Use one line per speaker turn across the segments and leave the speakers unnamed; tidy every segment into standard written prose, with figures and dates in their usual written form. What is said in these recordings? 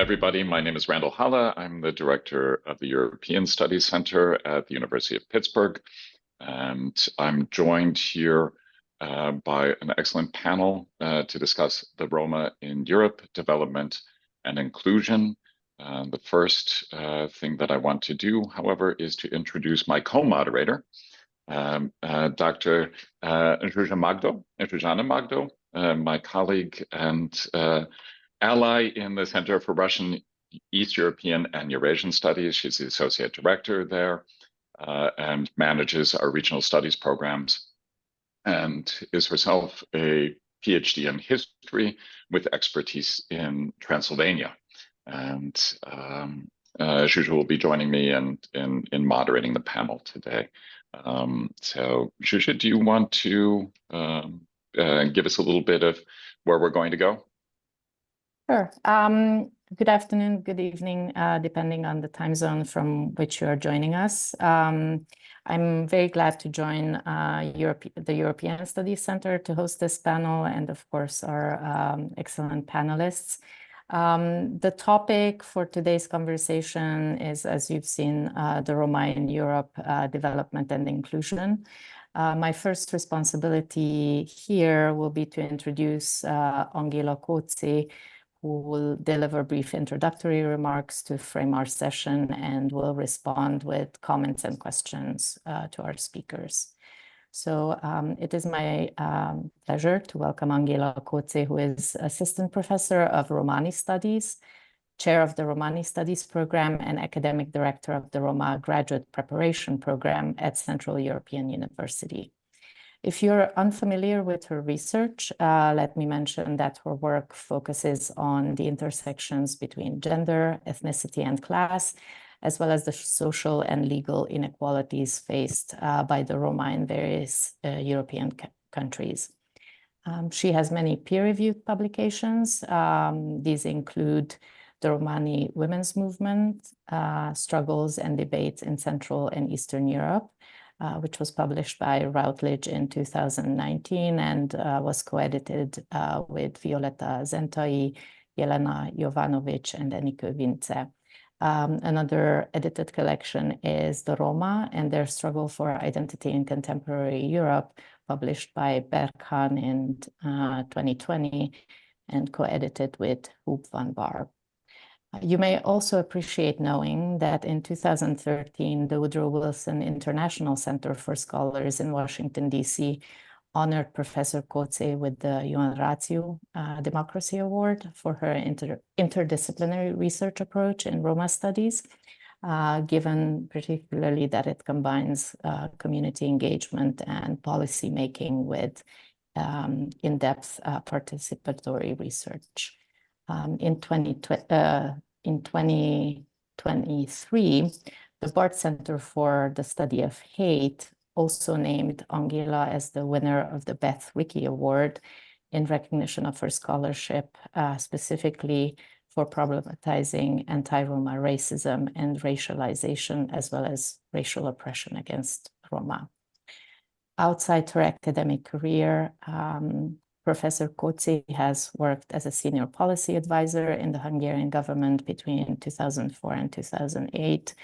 everybody. My name is Randall Halle. I'm the director of the European Studies Center at the University of Pittsburgh. And I'm joined here by an excellent panel to discuss the Roma in Europe, development and inclusion. The first thing that I want to do, however, is to introduce my co-moderator, Dr. Zsuzsanna Magdo, my colleague and ally in the Center for Russian, East European, and Eurasian Studies. She's the associate director there and manages our regional studies programs, and is herself a PhD in history with expertise in Transylvania. And Zsuzsa will be joining me in moderating the panel today. So Zsuzsa, do you want to give us a little bit of where we're going to go?
Sure. Good afternoon, good evening, depending on the time zone from which you are joining us. I'm very glad to join the European Studies Center to host this panel, and of course our excellent panelists. The topic for today's conversation is, as you've seen, the Roma in Europe, development and inclusion. My first responsibility here will be to introduce Angela Koczi, who will deliver brief introductory remarks to frame our session and will respond with comments and questions to our speakers. So it is my pleasure to welcome Angela Koczi, who is Assistant Professor of Romani Studies, Chair of the Romani Studies Program, and Academic Director of the Roma Graduate Preparation Program at Central European University. If you're unfamiliar with her research, let me mention that her work focuses on the intersections between gender, ethnicity, and class, as well as the social and legal inequalities faced by the Roma in various European countries. She has many peer-reviewed publications. These include the Romani Women's Movement, Struggles and Debates in Central and Eastern Europe, which was published by Routledge in 2019 and was co-edited with Violeta Zentai, Jelena Jovanovic, and Eniko Vince. Another edited collection is The Roma and Their Struggle for Identity in Contemporary Europe, published by Berghan in 2020 and co-edited with Hoop van Barb. You may also appreciate knowing that in 2013, the Woodrow Wilson International Center for Scholars in Washington, D.C. honored Professor Koczi with the Ion Rațiu Democracy Award for her interdisciplinary research approach in Roma studies, given particularly that it combines community engagement and policy making with in-depth participatory research. In 2023, the Bart Center for the Study of Hate also named Angela as the winner of the Beth Rickey Award in recognition of her scholarship, specifically for problematizing anti-Roma racism and racialization, as well as racial oppression against Roma. Outside her academic career, Professor Koczi has worked as a senior policy advisor in the Hungarian government between 2004 and 2008,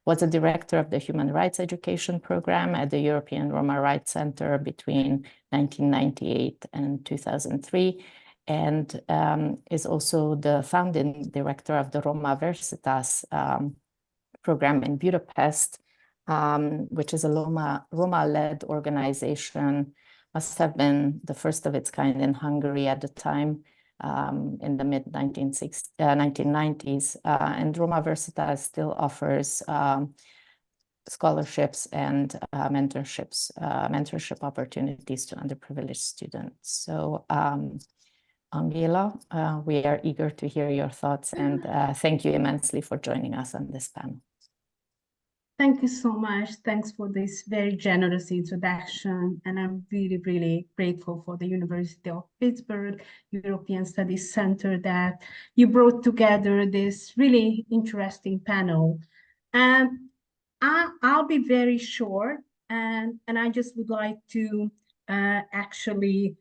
was a director of the Human Rights Education Program at the European Roma Rights Center between 1998 and 2003, and is also the founding director of the Roma Versitas program in Budapest, which is a Roma-led organization, must have been the first of its kind in Hungary at the time, in the mid-1990s. And Roma Versitas still offers scholarships and mentorship opportunities to underprivileged students. So Angela, we are eager to hear your thoughts, and thank you immensely for joining us on this panel.
Thank you so much. Thanks for this very generous introduction. And I'm really, really grateful for the University of Pittsburgh European Studies Center that you brought together this really interesting panel. And I'll be very short, and I just would like to actually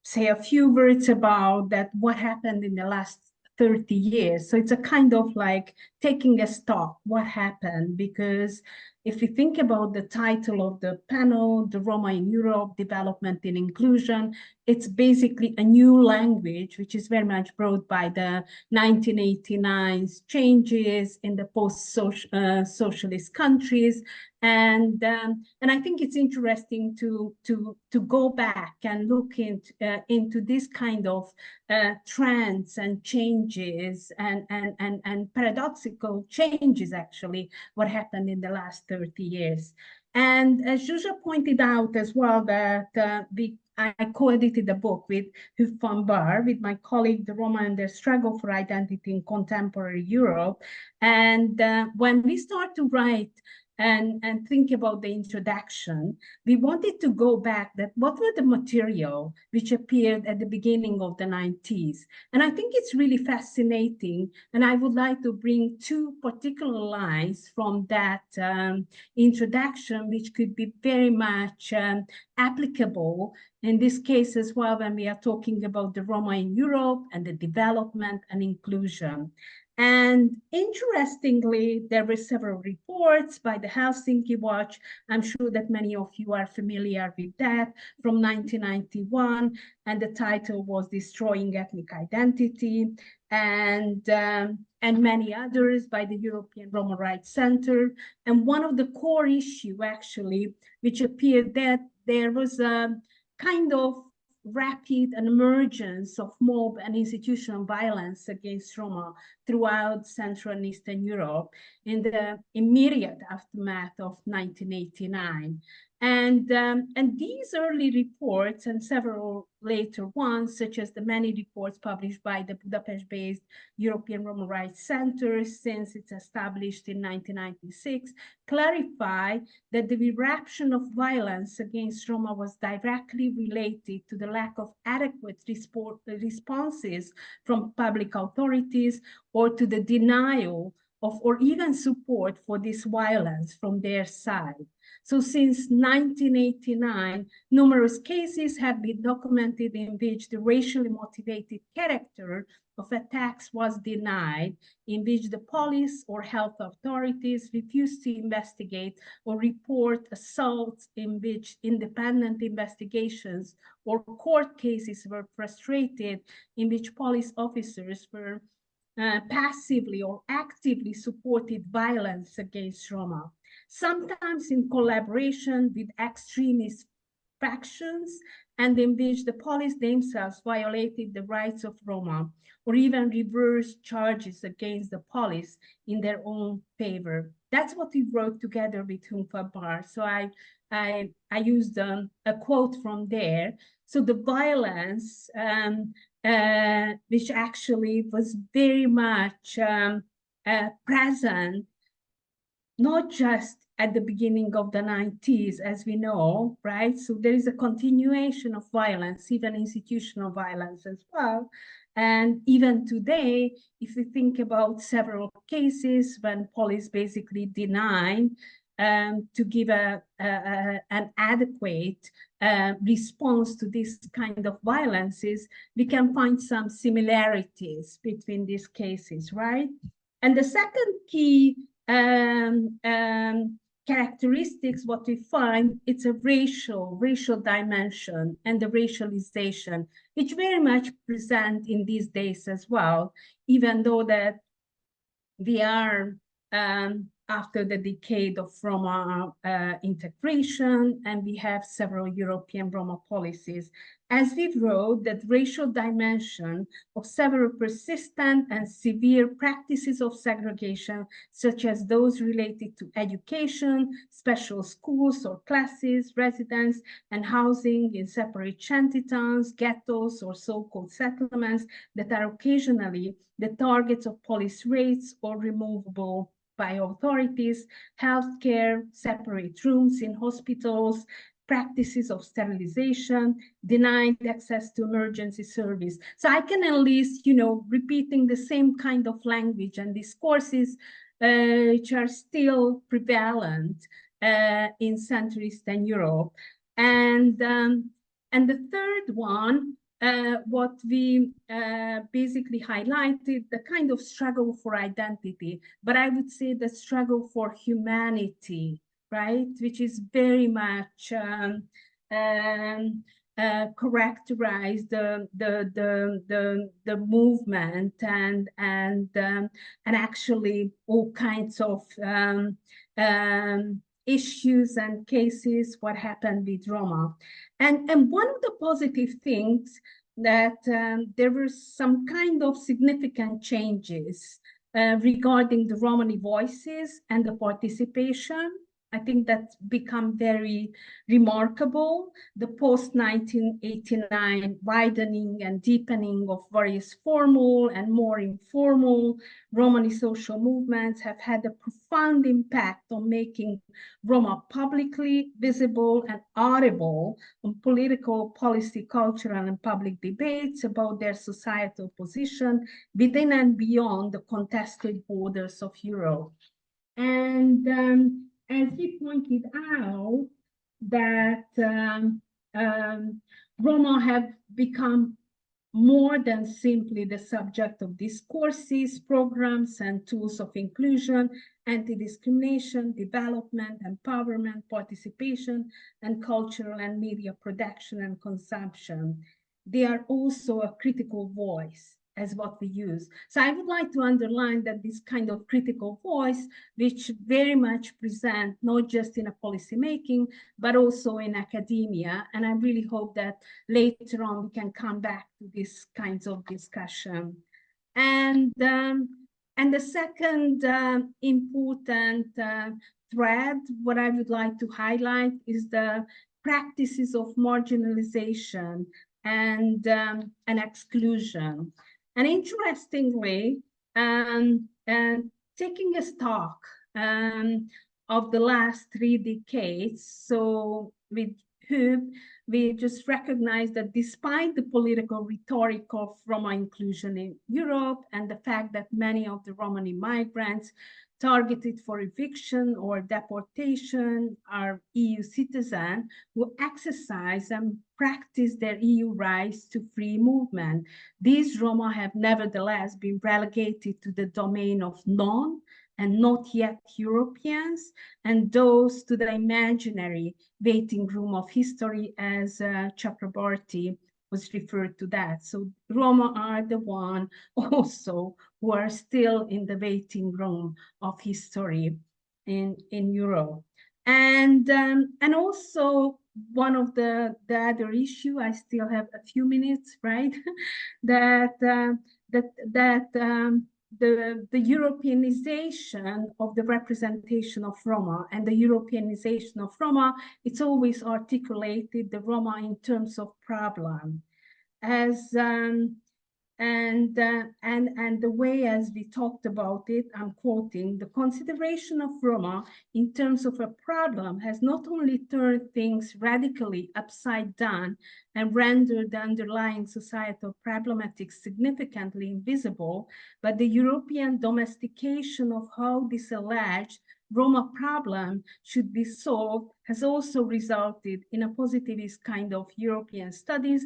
say a few words about that, what happened in the last 30 years. So it's a kind of like taking a stock, what happened, because if we think about the title of the panel, the Roma in Europe, Development and Inclusion, it's basically a new language, which is very much brought by the 1989 changes in the post-socialist countries. And I think it's interesting to go back and look into this kind of trends and changes and paradoxical changes, actually, what happened in the last 30 years. And as Zsuzsa pointed out as well, that I co-edited a book with Huub van Baar, with my colleague, the Roma and their struggle for identity in contemporary Europe. And when we start to write and think about the introduction, we wanted to go back that what were the material which appeared at the beginning of the 90s. And I think it's really fascinating. And I would like to bring two particular lines from that introduction, which could be very much applicable in this case as well, when we are talking about the Roma in Europe and the development and inclusion. And interestingly, there were several reports by the Helsinki Watch. I'm sure that many of you are familiar with that, from 1991, and the title was Destroying Ethnic Identity, and many others by the European Roma Rights Center. And one of the core issues, actually, which appeared that there was a kind of rapid emergence of mob and institutional violence against Roma throughout Central and Eastern Europe in the immediate aftermath of 1989. And these early reports and several later ones, such as the many reports published by the Budapest-based European Roma Rights Center since it's established in 1996, clarify that the eruption of violence against Roma was directly related to the lack of adequate responses from public authorities, or to the denial of or even support for this violence from their side. So since 1989, numerous cases have been documented in which the racially motivated character of attacks was denied, in which the police or health authorities refused to investigate or report assaults, in which independent investigations or court cases were frustrated, in which police officers were passively or actively supported violence against Roma, sometimes in collaboration with extremist factions, and in which the police themselves violated the rights of Roma, or even reversed charges against the police in their own favor. That's what we wrote together with Huub van Baar. So I used a quote from there. So the violence, which actually was very much present, not just at the beginning of the 90s, as we know, right? So there is a continuation of violence, even institutional violence as well. And even today, if we think about several cases when police basically denied to give an adequate response to this kind of violences, we can find some similarities between these cases, right? And the second key characteristics, what we find, it's a racial dimension and the racialization, which very much present in these days as well, even though that we are after the decade of Roma integration, and we have several European Roma policies. As we wrote, that racial dimension of several persistent and severe practices of segregation, such as those related to education, special schools or classes, residence and housing in separate shantytowns, ghettos, or so-called settlements that are occasionally the targets of police raids or removable by authorities, healthcare, separate rooms in hospitals, practices of sterilization, denied access to emergency service. So I can enlist, repeating the same kind of language and discourses which are still prevalent in Central Eastern Europe. And the third one, what we basically highlighted, the kind of struggle for identity, but I would say the struggle for humanity, right, which is very much characterize the movement and actually all kinds of issues and cases what happened with Roma. And one of the positive things that there were some kind of significant changes regarding the Romani voices and the participation. I think that's become very remarkable. The post-1989 widening and deepening of various formal and more informal Romani social movements have had a profound impact on making Roma publicly visible and audible on political, policy, cultural, and public debates about their societal position within and beyond the contested borders of Europe. And as he pointed out, that Roma have become more than simply the subject of discourses, programs, and tools of inclusion, anti-discrimination, development, empowerment, participation, and cultural and media production and consumption. They are also a critical voice as what we use. So I would like to underline that this kind of critical voice, which very much present not just in a policy making, but also in academia. And I really hope that later on we can come back to these kinds of discussion. And the second important thread, what I would like to highlight is the practices of marginalization and exclusion. And interestingly, taking a stock of the last 3 decades, so with whom we just recognize that despite the political rhetoric of Roma inclusion in Europe and the fact that many of the Romani migrants targeted for eviction or deportation are EU citizens who exercise and practice their EU rights to free movement. These Roma have nevertheless been relegated to the domain of non and not yet Europeans, and those to the imaginary waiting room of history, as Chakrabarti was referred to that. So Roma are the one also who are still in the waiting room of history in Europe. And also one of the other issue, I still have a few minutes, right? The Europeanization of the representation of Roma and the Europeanization of Roma, it's always articulated the Roma in terms of problem, as and the way as we talked about it, I'm quoting, the consideration of Roma in terms of a problem has not only turned things radically upside down and rendered the underlying societal problematics significantly invisible, but the European domestication of how this alleged Roma problem should be solved has also resulted in a positivist kind of European studies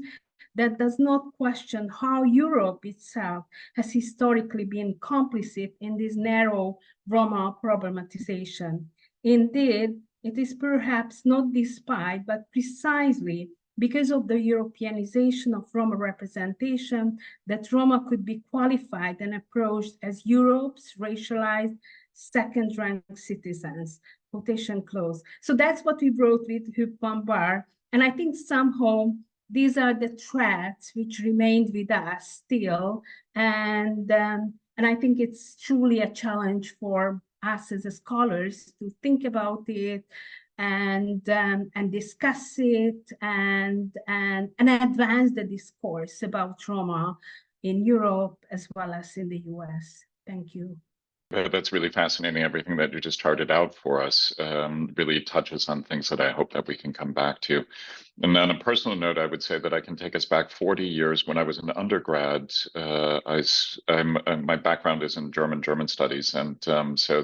that does not question how Europe itself has historically been complicit in this narrow Roma problematization. Indeed, it is perhaps not despite, but precisely because of the Europeanization of Roma representation that Roma could be qualified and approached as Europe's racialized second-rank citizens, quotation close. So that's what we wrote with Huub van Baar. And I think somehow these are the threads which remained with us still. And I think it's truly a challenge for us as scholars to think about it and discuss it and advance the discourse about Roma in Europe as well as in the US. Thank you.
That's really fascinating. Everything that you just charted out for us really touches on things that I hope that we can come back to. And on a personal note, I would say that I can take us back 40 years. When I was an undergrad, my background is in German studies. And so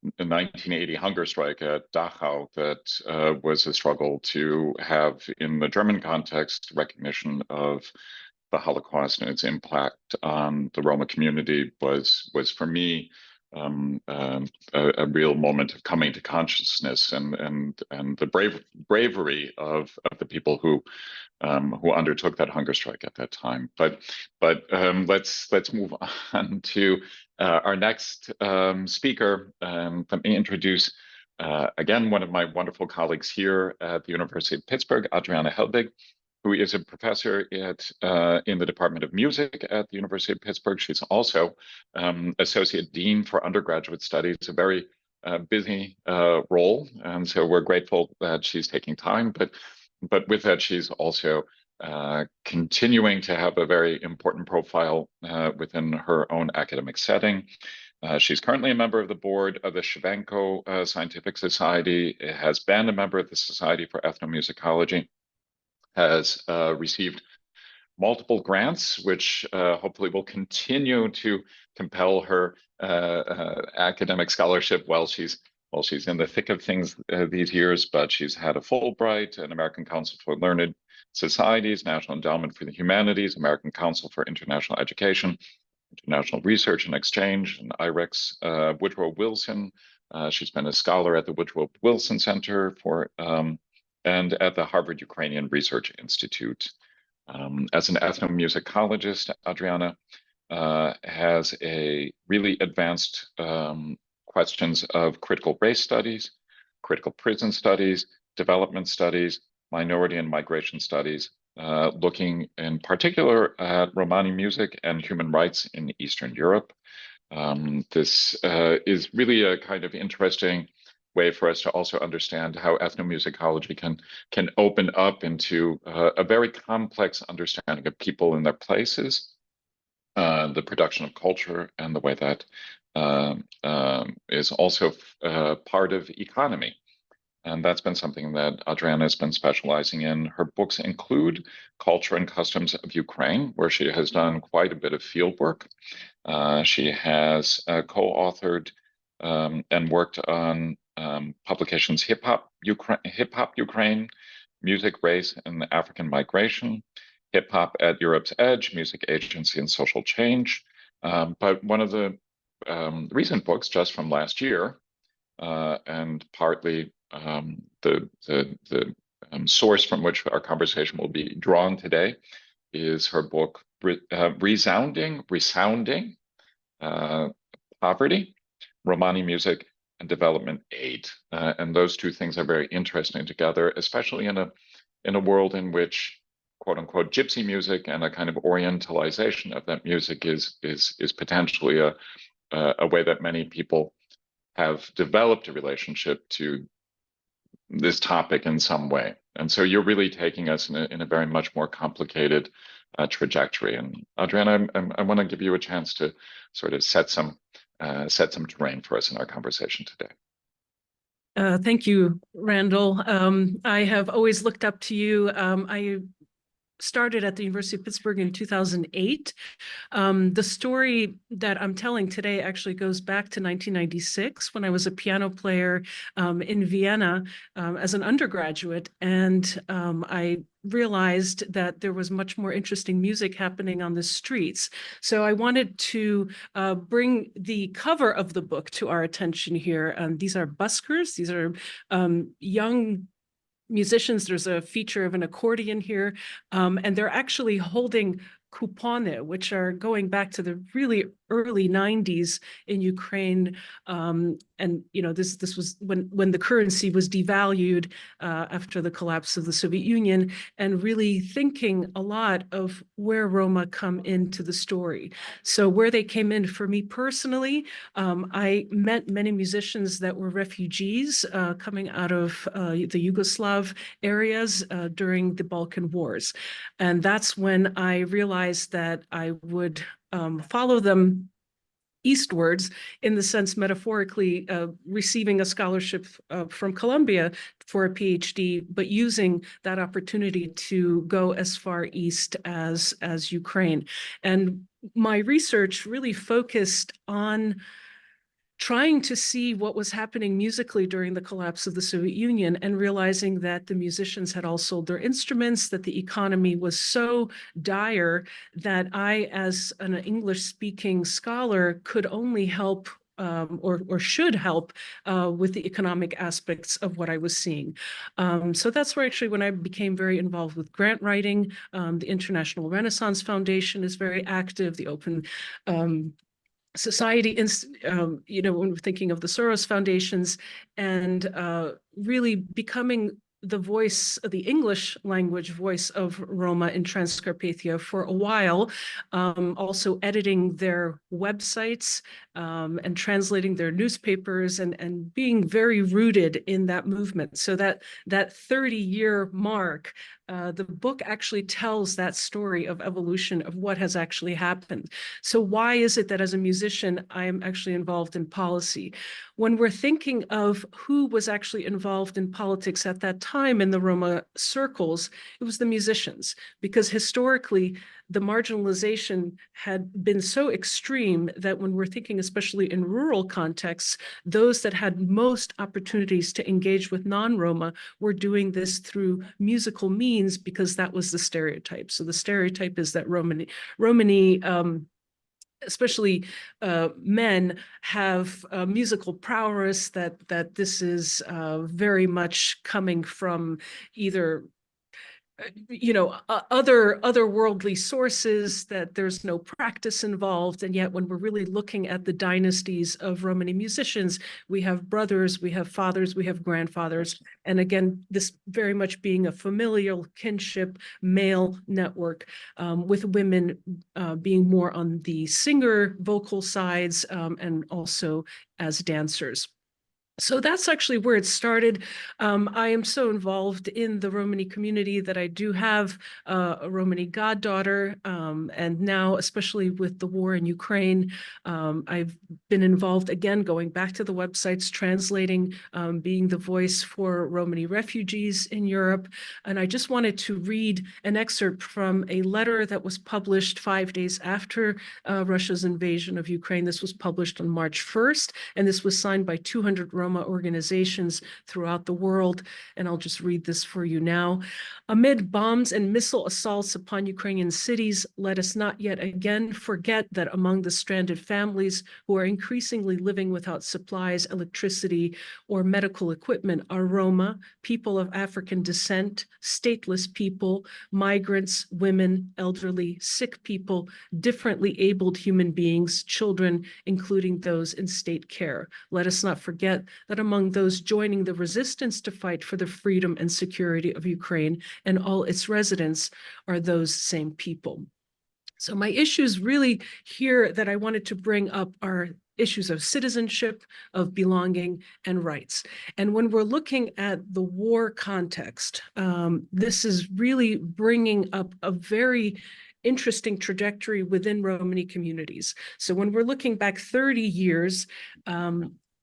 1980 hunger strike at Dachau that was a struggle to have, in the German context, recognition of the Holocaust and its impact on the Roma community was for me a real moment of coming to consciousness and the bravery of the people who undertook that hunger strike at that time. But let's move on to our next speaker. Let me introduce again one of my wonderful colleagues here at the University of Pittsburgh, Adriana Helbig, who is a professor in the Department of Music at the University of Pittsburgh. She's also Associate Dean for Undergraduate Studies, a very busy role, and so we're grateful that she's taking time. But with that, she's also continuing to have a very important profile within her own academic setting. She's currently a member of the board of the Shevchenko Scientific Society, has been a member of the Society for Ethnomusicology, has received multiple grants, which hopefully will continue to compel her academic scholarship while she's in the thick of things these years. But she's had a Fulbright, an American Council for Learned Societies, National Endowment for the Humanities, American Council for International Education, International Research and Exchange, and IREX. Woodrow Wilson. She's been a scholar at the Woodrow Wilson Center for and at the Harvard Ukrainian Research Institute. As an ethnomusicologist, Adriana has a really advanced questions of critical race studies, critical prison studies, development studies, minority and migration studies, looking in particular at Romani music and human rights in Eastern Europe. This is really a kind of interesting way for us to also understand how ethnomusicology can open up into a very complex understanding of people and their places, the production of culture, and the way that is also part of economy. And that's been something that Adriana has been specializing in. Her books include Culture and Customs of Ukraine, where she has done quite a bit of field work. She has co-authored and worked on publications Hip Hop Ukraine, Music, Race, and African Migration, Hip Hop at Europe's Edge, Music Agency and Social Change. But one of the recent books just from last year, and partly the source from which our conversation will be drawn today, is her book, Resounding Poverty, Romani Music and Development Aid. And those two things are very interesting together, especially in a world in which, quote unquote, gypsy music and a kind of orientalization of that music is potentially a way that many people have developed a relationship to this topic in some way. And so you're really taking us in a very much more complicated trajectory. And Adriana, I want to give you a chance to sort of set some terrain for us in our conversation today.
Thank you, Randall. I have always looked up to you. I started at the University of Pittsburgh in 2008. The story that I'm telling today actually goes back to 1996 when I was a piano player in Vienna as an undergraduate. And I realized that there was much more interesting music happening on the streets. So I wanted to bring the cover of the book to our attention here. These are buskers. These are young musicians. There's a feature of an accordion here, and they're actually holding kupony, which are going back to the really early 90s in Ukraine. And this was when the currency was devalued after the collapse of the Soviet Union, and really thinking a lot of where Roma come into the story. So where they came in for me personally, I met many musicians that were refugees coming out of the Yugoslav areas during the Balkan Wars. And that's when I realized that I would follow them eastwards, in the sense metaphorically receiving a scholarship from Columbia for a PhD, but using that opportunity to go as far east as Ukraine. And my research really focused on trying to see what was happening musically during the collapse of the Soviet Union and realizing that the musicians had all sold their instruments, that the economy was so dire that I, as an English-speaking scholar, could only help or should help with the economic aspects of what I was seeing. So that's where actually when I became very involved with grant writing. The International Renaissance Foundation is very active, the Open Society, you know, when we're thinking of the Soros foundations, and really becoming the voice, the English language voice of Roma in Transcarpathia for a while, also editing their websites and translating their newspapers and being very rooted in that movement. So that 30-year mark, the book actually tells that story of evolution of what has actually happened. So why is it that as a musician, I am actually involved in policy? When we're thinking of who was actually involved in politics at that time in the Roma circles, it was the musicians, because historically, the marginalization had been so extreme that when we're thinking, especially in rural contexts, those that had most opportunities to engage with non-Roma were doing this through musical means because that was the stereotype. So the stereotype is that Romani especially men have musical prowess, that this is very much coming from either you know, other worldly sources, that there's no practice involved. And yet when we're really looking at the dynasties of Romani musicians, we have brothers, we have fathers, we have grandfathers. And again, this very much being a familial kinship, male network, with women being more on the singer vocal sides and also as dancers. So that's actually where it started. I am so involved in the Romani community that I do have a Romani goddaughter, and now, especially with the war in Ukraine, I've been involved, again, going back to the websites, translating, being the voice for Romani refugees in Europe. And I just wanted to read an excerpt from a letter that was published 5 days after Russia's invasion of Ukraine. This was published on March 1st, and this was signed by 200 Roma organizations throughout the world. And I'll just read this for you now. Amid bombs and missile assaults upon Ukrainian cities, let us not yet again forget that among the stranded families who are increasingly living without supplies, electricity, or medical equipment are Roma, people of African descent, stateless people, migrants, women, elderly, sick people, differently abled human beings, children, including those in state care. Let us not forget that among those joining the resistance to fight for the freedom and security of Ukraine and all its residents are those same people. So my issues really here that I wanted to bring up are issues of citizenship, of belonging, and rights. And when we're looking at the war context, this is really bringing up a very interesting trajectory within Romani communities. So when we're looking back 30 years,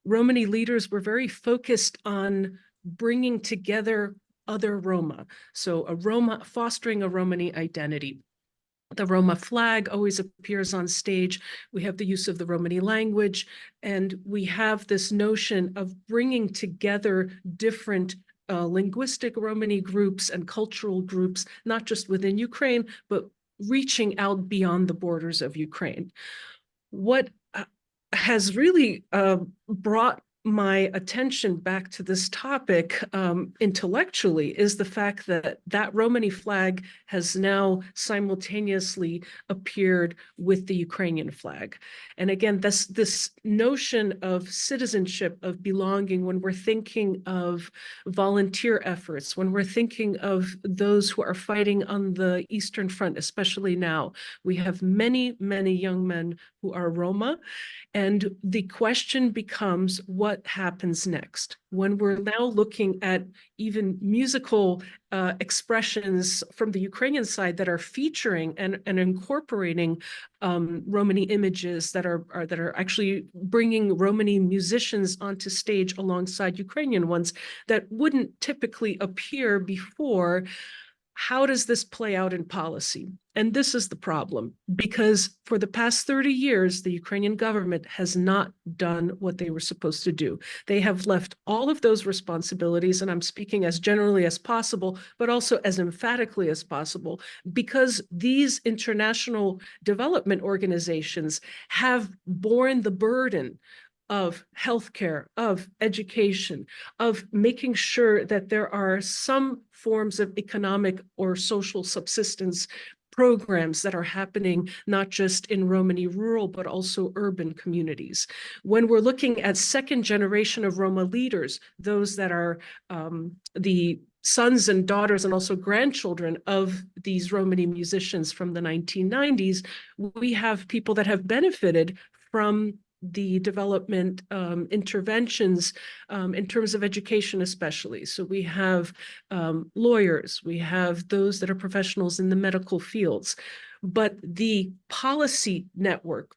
Romani leaders were very focused on bringing together other Roma. So fostering a Romani identity. The Roma flag always appears on stage. We have the use of the Romani language, and we have this notion of bringing together different linguistic Romani groups and cultural groups, not just within Ukraine, but reaching out beyond the borders of Ukraine. What has really brought my attention back to this topic intellectually is the fact that that Romani flag has now simultaneously appeared with the Ukrainian flag. And again, this notion of citizenship, of belonging, when we're thinking of volunteer efforts, when we're thinking of those who are fighting on the Eastern Front, especially now, we have many, many young men who are Roma. And the question becomes, what happens next? When we're now looking at even musical expressions from the Ukrainian side that are featuring and incorporating Romani images that are actually bringing Romani musicians onto stage alongside Ukrainian ones that wouldn't typically appear before, how does this play out in policy? And this is the problem, because for the past 30 years, the Ukrainian government has not done what they were supposed to do. They have left all of those responsibilities, and I'm speaking as generally as possible, but also as emphatically as possible, because these international development organizations have borne the burden of healthcare, of education, of making sure that there are some forms of economic or social subsistence programs that are happening not just in Romani rural, but also urban communities. When we're looking at second generation of Roma leaders, those that are the sons and daughters and also grandchildren of these Romani musicians from the 1990s, we have people that have benefited from the development interventions in terms of education especially. So we have lawyers, we have those that are professionals in the medical fields, but the policy network,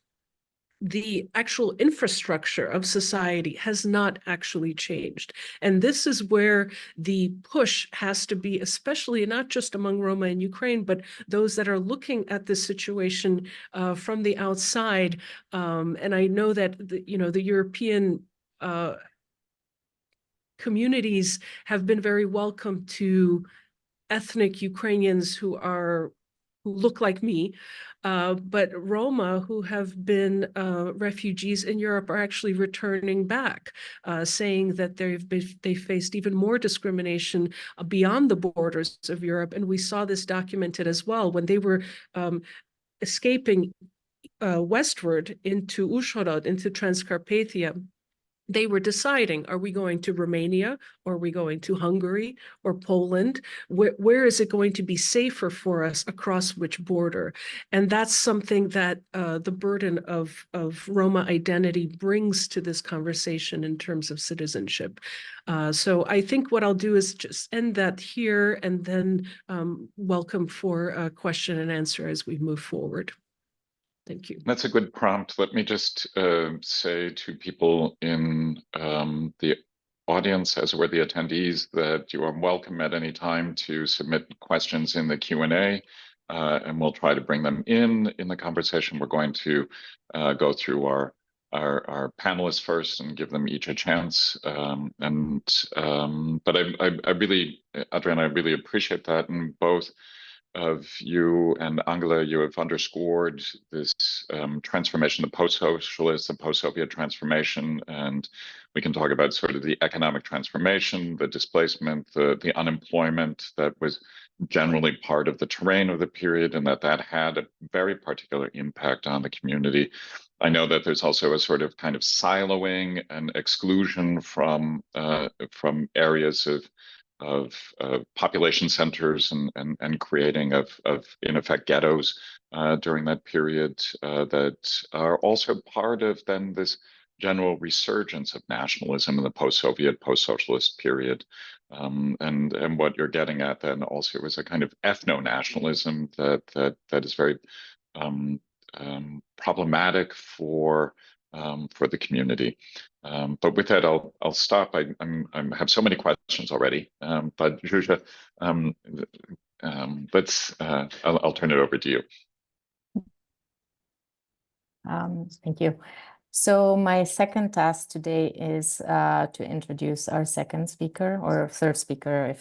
the actual infrastructure of society has not actually changed. And this is where the push has to be, especially not just among Roma in Ukraine, but those that are looking at this situation from the outside. And I know that the European communities have been very welcome to ethnic Ukrainians who look like me, but Roma who have been refugees in Europe are actually returning back, saying that they faced even more discrimination beyond the borders of Europe. And we saw this documented as well when they were escaping westward into Uzhhorod, into Transcarpathia. They were deciding, are we going to Romania, or are we going to Hungary or Poland? Where is it going to be safer for us, across which border? And that's something that the burden of Roma identity brings to this conversation in terms of citizenship. So I think what I'll do is just end that here, and then welcome for a question and answer as we move forward. Thank you.
That's a good prompt. Let me just say to people in the audience, as were the attendees, that you are welcome at any time to submit questions in the Q&A, and we'll try to bring them in the conversation. We're going to go through our panelists first and give them each a chance. But I really, Adrian, I really appreciate that, and both of you and Angela, you have underscored this transformation, the post-socialist, the post-Soviet transformation, and we can talk about sort of the economic transformation, the displacement, the unemployment that was generally part of the terrain of the period, and that had a very particular impact on the community. I know that there's also a sort of kind of siloing and exclusion from areas of population centers and creating of in effect ghettos during that period that are also part of then this general resurgence of nationalism in the post-Soviet, post-socialist period. And what you're getting at then also is a kind of ethno-nationalism that is very problematic for the community. But with that, I'll stop. I have so many questions already, but Zsuzsa, I'll turn it over to you.
Thank you. So my second task today is to introduce our second speaker, or third speaker,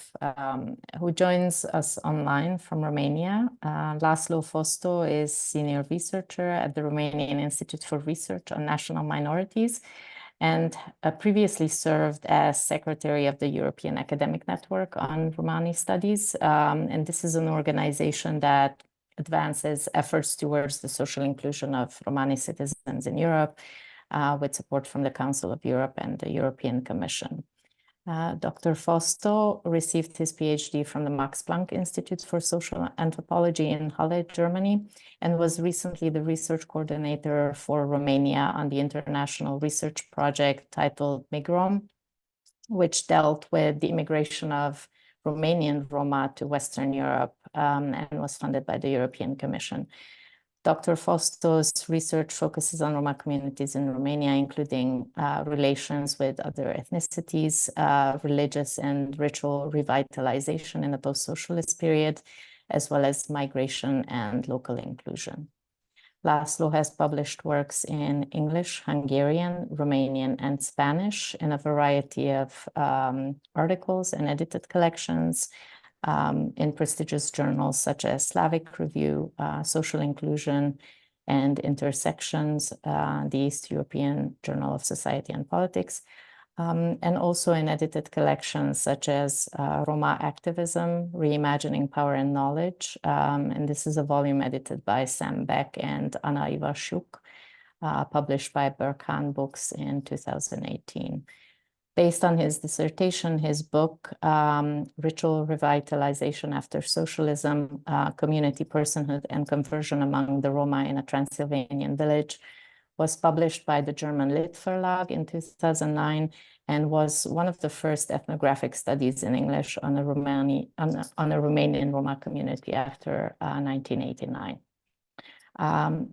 who joins us online from Romania. Laszlo Fosto is senior researcher at the Romanian Institute for Research on National Minorities, and previously served as secretary of the European Academic Network on Romani Studies. And this is an organization that advances efforts towards the social inclusion of Romani citizens in Europe, with support from the Council of Europe and the European Commission. Dr. Fosto received his PhD from the Max Planck Institute for Social Anthropology in Halle, Germany, and was recently the research coordinator for Romania on the international research project titled Migrom, which dealt with the immigration of Romanian Roma to Western Europe, and was funded by the European Commission. Dr. Fausto's research focuses on Roma communities in Romania, including relations with other ethnicities, religious and ritual revitalization in the post-socialist period, as well as migration and local inclusion. Laszlo has published works in English, Hungarian, Romanian, and Spanish in a variety of articles and edited collections in prestigious journals such as Slavic Review, Social Inclusion and Intersections, the East European Journal of Society and Politics, and also in edited collections such as Roma Activism, Reimagining Power and Knowledge. And this is a volume edited by Sam Beck and Anna Ivashuk, published by Berkhan Books in 2018. Based on his dissertation, his book, Ritual Revitalization After Socialism, Community Personhood and Conversion Among the Roma in a Transylvanian Village, was published by the German Lit Verlag in 2009 and was one of the first ethnographic studies in English on a Romanian Roma community after 1989.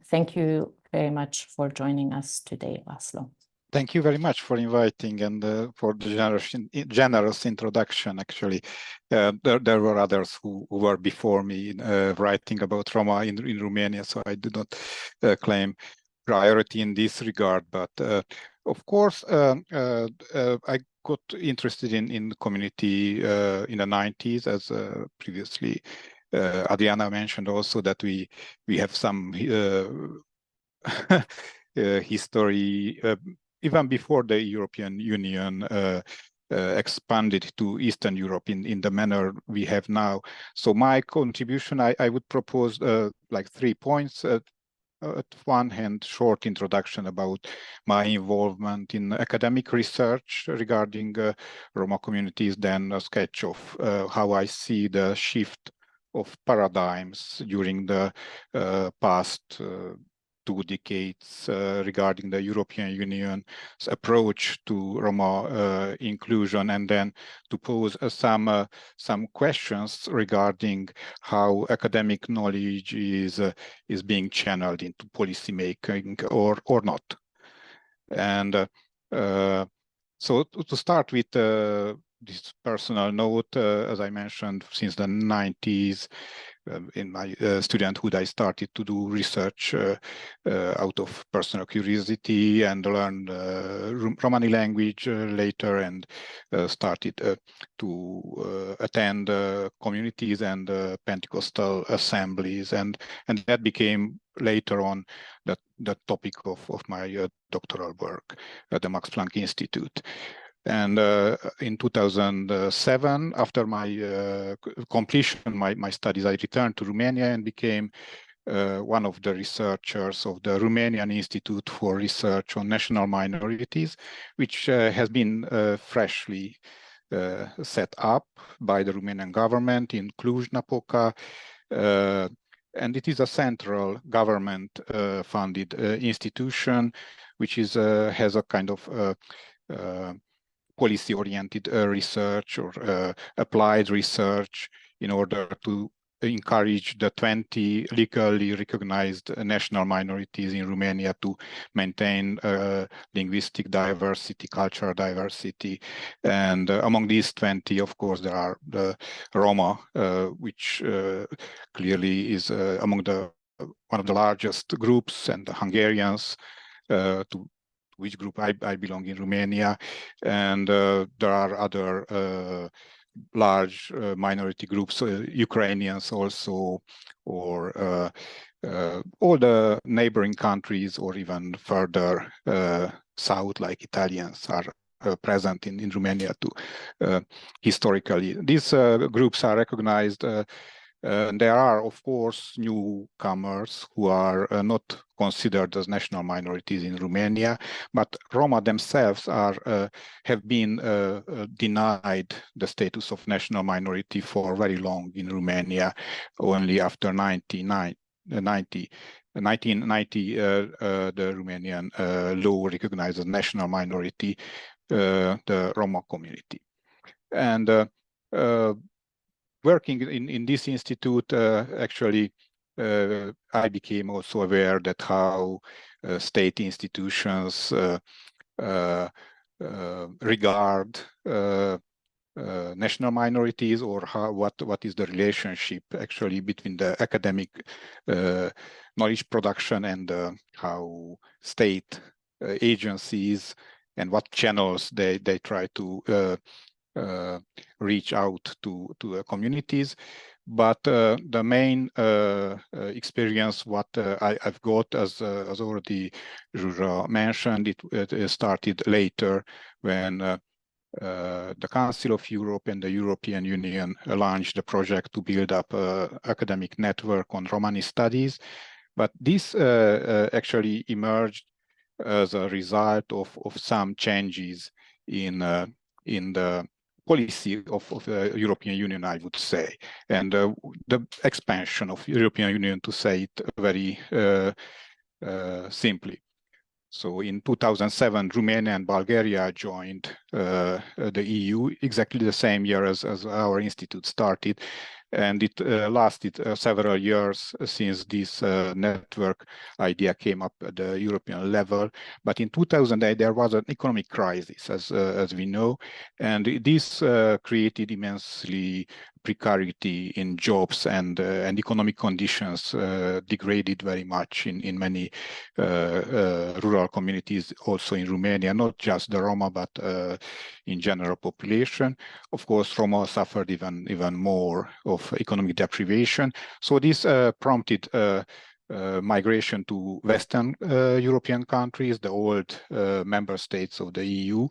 Thank you very much for joining us today, Laszlo.
Thank you very much for inviting and for the generous introduction. Actually, there were others who were before me writing about Roma in Romania, so I do not claim priority in this regard. But of course, I got interested in the community in the 90s, as previously Adriana mentioned also that we have some history even before the European Union expanded to Eastern Europe in the manner we have now. So my contribution, I would propose like 3 points. At one hand, short introduction about my involvement in academic research regarding Roma communities, then a sketch of how I see the shift of paradigms during the past 2 decades regarding the European Union's approach to Roma inclusion, and then to pose some questions regarding how academic knowledge is being channeled into policy making or not. And so to start with this personal note, as I mentioned, since the 90s, in my studenthood, I started to do research out of personal curiosity and learned Romani language later, and started to attend communities and Pentecostal assemblies, and that became later on the topic of my doctoral work at the Max Planck Institute. And in 2007, after my completion of my studies, I returned to Romania and became one of the researchers of the Romanian Institute for Research on National Minorities, which has been freshly set up by the Romanian government in Cluj-Napoca. And it is a central government funded institution, which has a kind of policy-oriented research or applied research in order to encourage the 20 legally recognized national minorities in Romania to maintain linguistic diversity, cultural diversity. And among these 20, of course, there are the Roma, which clearly is among one of the largest groups, and the Hungarians, to which group I belong in Romania, and there are other large minority groups, Ukrainians also, or all the neighboring countries, or even further south, like Italians are present in Romania too. Historically, these groups are recognized. There are, of course, newcomers who are not considered as national minorities in Romania, but Roma themselves have been denied the status of national minority for very long in Romania. Only after 1990, the Romanian law recognizes national minority, the Roma community. And working in this institute, actually, I became also aware that how state institutions regard national minorities, or what is the relationship actually between the academic knowledge production and how state agencies and what channels they try to reach out to communities. But the main experience what I've got, as already Zsuzsa mentioned, it started later when the Council of Europe and the European Union launched the project to build up an academic network on Romani studies. But this actually emerged as a result of some changes in the policy of the European Union, I would say, and the expansion of European Union, to say it very simply. So in 2007, Romania and Bulgaria joined the EU exactly the same year as our institute started. And it lasted several years since this network idea came up at the European level. But in 2008, there was an economic crisis, as we know, and this created immensely precarity in jobs, and economic conditions degraded very much in many rural communities, also in Romania, not just the Roma, but in general population. Of course, Roma suffered even more of economic deprivation. So this prompted migration to Western European countries, the old member states of the EU,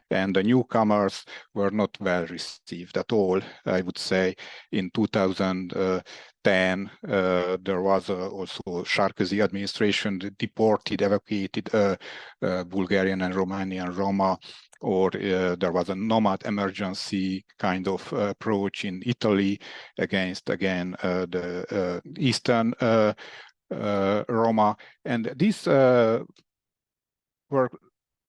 and the newcomers were not well received at all, I would say. In 2010, there was also Sarkozy administration that deported, evacuated Bulgarian and Romanian Roma, or there was a nomad emergency kind of approach in Italy against, again, the Eastern Roma. And these were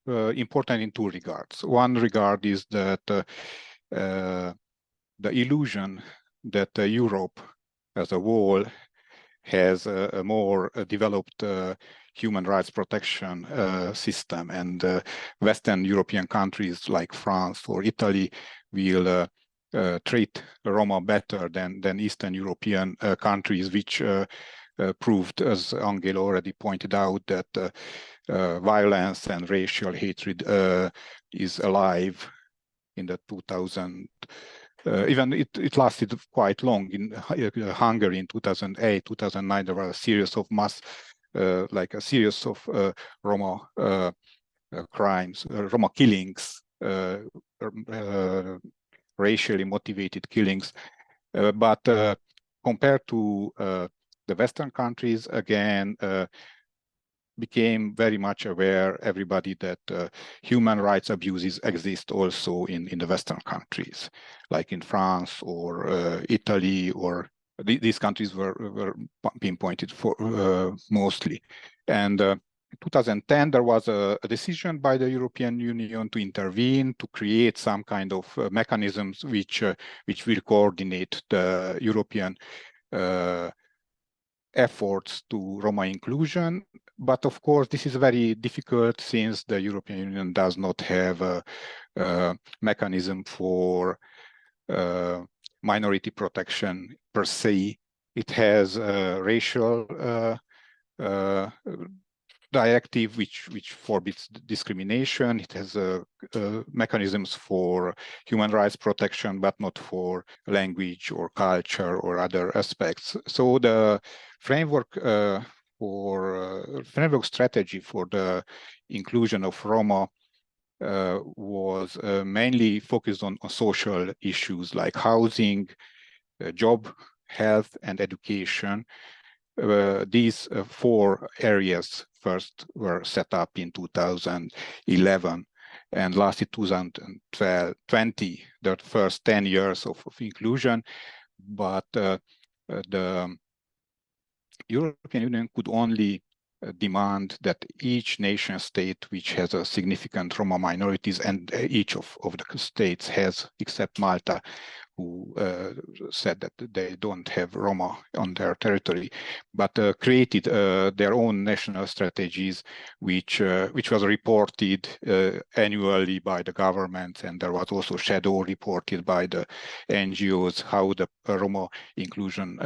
important in two regards. One regard is that the illusion that Europe as a whole has a more developed human rights protection system, and Western European countries like France or Italy will treat Roma better than Eastern European countries, which proved, as Angela already pointed out, that violence and racial hatred is alive in the 2000. Even it lasted quite long. In Hungary in 2008, 2009, there was a series of like a series of Roma crimes, Roma killings, racially motivated killings. But compared to the Western countries, again, became very much aware, everybody, that human rights abuses exist also in the Western countries, like in France or Italy, or these countries were being pointed for mostly. And in 2010, there was a decision by the European Union to intervene, to create some kind of mechanisms which will coordinate the European efforts to Roma inclusion. But of course, this is very difficult since the European Union does not have a mechanism for minority protection per se. It has a racial directive which forbids discrimination. It has mechanisms for human rights protection, but not for language or culture or other aspects. So the framework framework strategy for the inclusion of Roma was mainly focused on social issues like housing, job, health, and education. These four areas first were set up in 2011 and lasted 2020, the first 10 years of inclusion. But the European Union could only demand that each nation state which has a significant Roma minorities, and each of the states has, except Malta, who said that they don't have Roma on their territory, but created their own national strategies, which was reported annually by the government, and there was also shadow reported by the NGOs how the Roma inclusion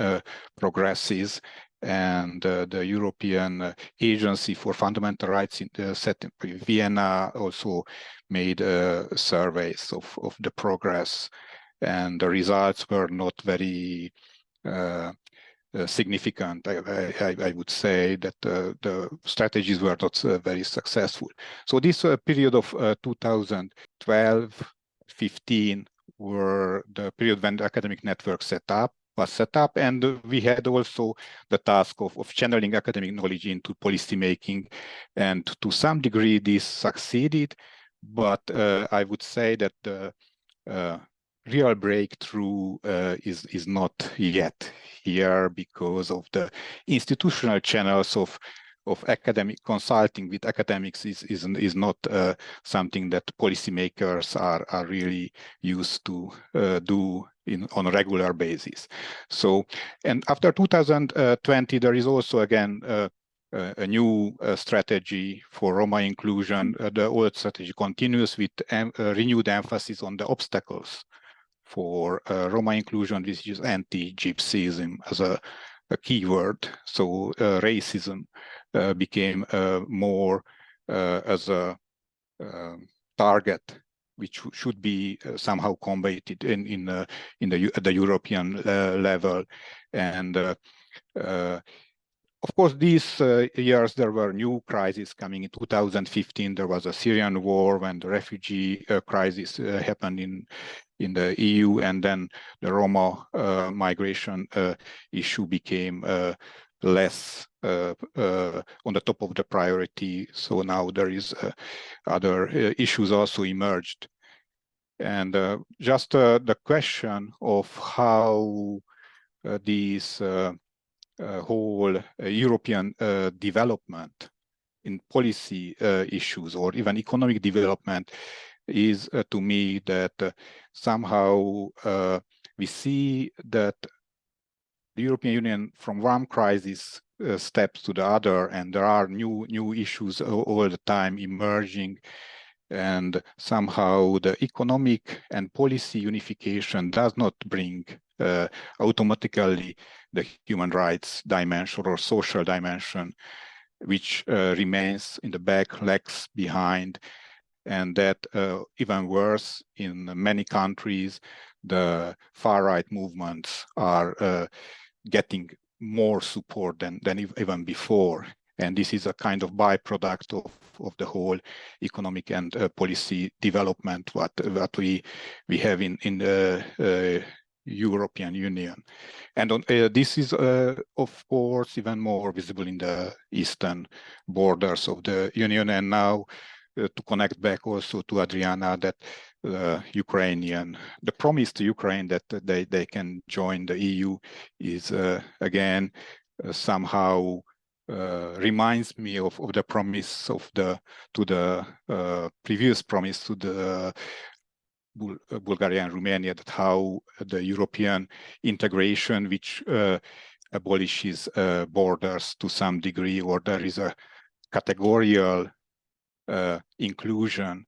progresses. And the European Agency for Fundamental Rights set in Vienna also made surveys of the progress, and the results were not very significant. I would say that the strategies were not very successful. So this period of 2012-15 were the period when the academic network was set up, and we had also the task of channeling academic knowledge into policy making, and to some degree this succeeded, but I would say that the real breakthrough is not yet here, because of the institutional channels of academic consulting with academics is not something that policymakers are really used to do on a regular basis. So, and after 2020, there is also again a new strategy for Roma inclusion. The old strategy continues with renewed emphasis on the obstacles for Roma inclusion, which is anti-Gypsyism as a keyword. So racism became more as a target which should be somehow combated at the European level. And of course, these years there were new crises coming. In 2015, there was a Syrian war, when the refugee crisis happened in the EU, and then the Roma migration issue became less on the top of the priority. So now there is other issues also emerged. And just the question of how these whole European development in policy issues, or even economic development, is to me that somehow we see that the European Union from one crisis steps to the other, and there are new issues all the time emerging, and somehow the economic and policy unification does not bring automatically the human rights dimension or social dimension, which remains in the back, lags behind. And that even worse, in many countries, the far-right movements are getting more support than even before. And this is a kind of byproduct of the whole economic and policy development what we have in the European Union. And this is, of course, even more visible in the eastern borders of the Union. And now, to connect back also to Adriana, that the promise to Ukraine that they can join the EU is again somehow reminds me of the promise to the previous promise to the Bulgaria and Romania, that how the European integration, which abolishes borders to some degree, or there is a categorical inclusion,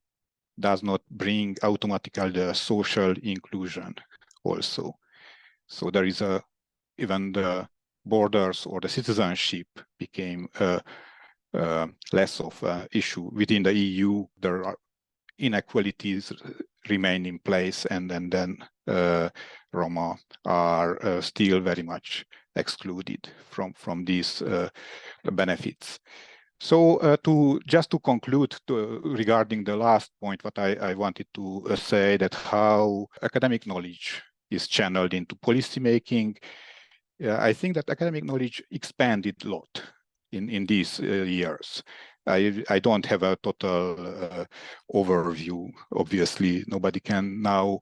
does not bring automatically the social inclusion also. So there is even the borders or the citizenship became less of an issue. Within the EU, there are inequalities remain in place, and then Roma are still very much excluded from these benefits. So just to conclude regarding the last point, what I wanted to say, that how academic knowledge is channeled into policy making. I think that academic knowledge expanded a lot in these years. I don't have a total overview. Obviously, nobody can now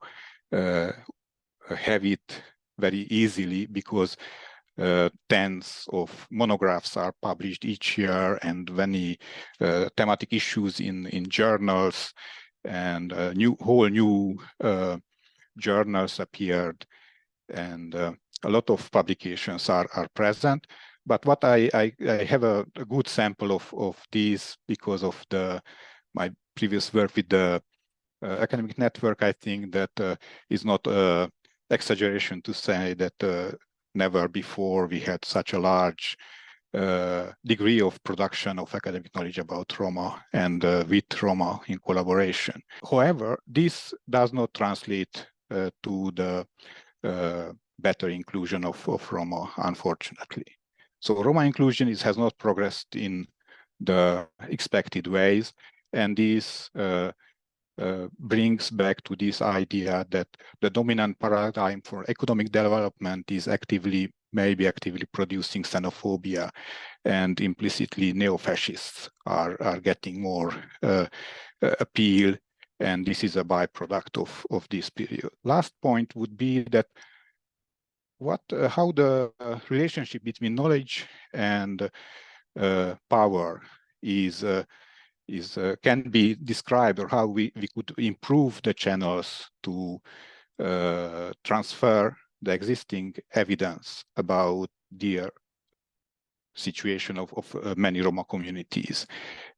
have it very easily, because tens of monographs are published each year, and many thematic issues in journals, and whole new journals appeared, and a lot of publications are present. But what I have a good sample of these because of my previous work with the academic network. I think that is not exaggeration to say that never before we had such a large degree of production of academic knowledge about Roma and with Roma in collaboration. However, this does not translate to the better inclusion of Roma, unfortunately. So Roma inclusion has not progressed in the expected ways, and this brings back to this idea that the dominant paradigm for economic development is maybe actively producing xenophobia, and implicitly neo-fascists are getting more appeal, and this is a byproduct of this period. Last point would be that how the relationship between knowledge and power can be described, or how we could improve the channels to transfer the existing evidence about the situation of many Roma communities,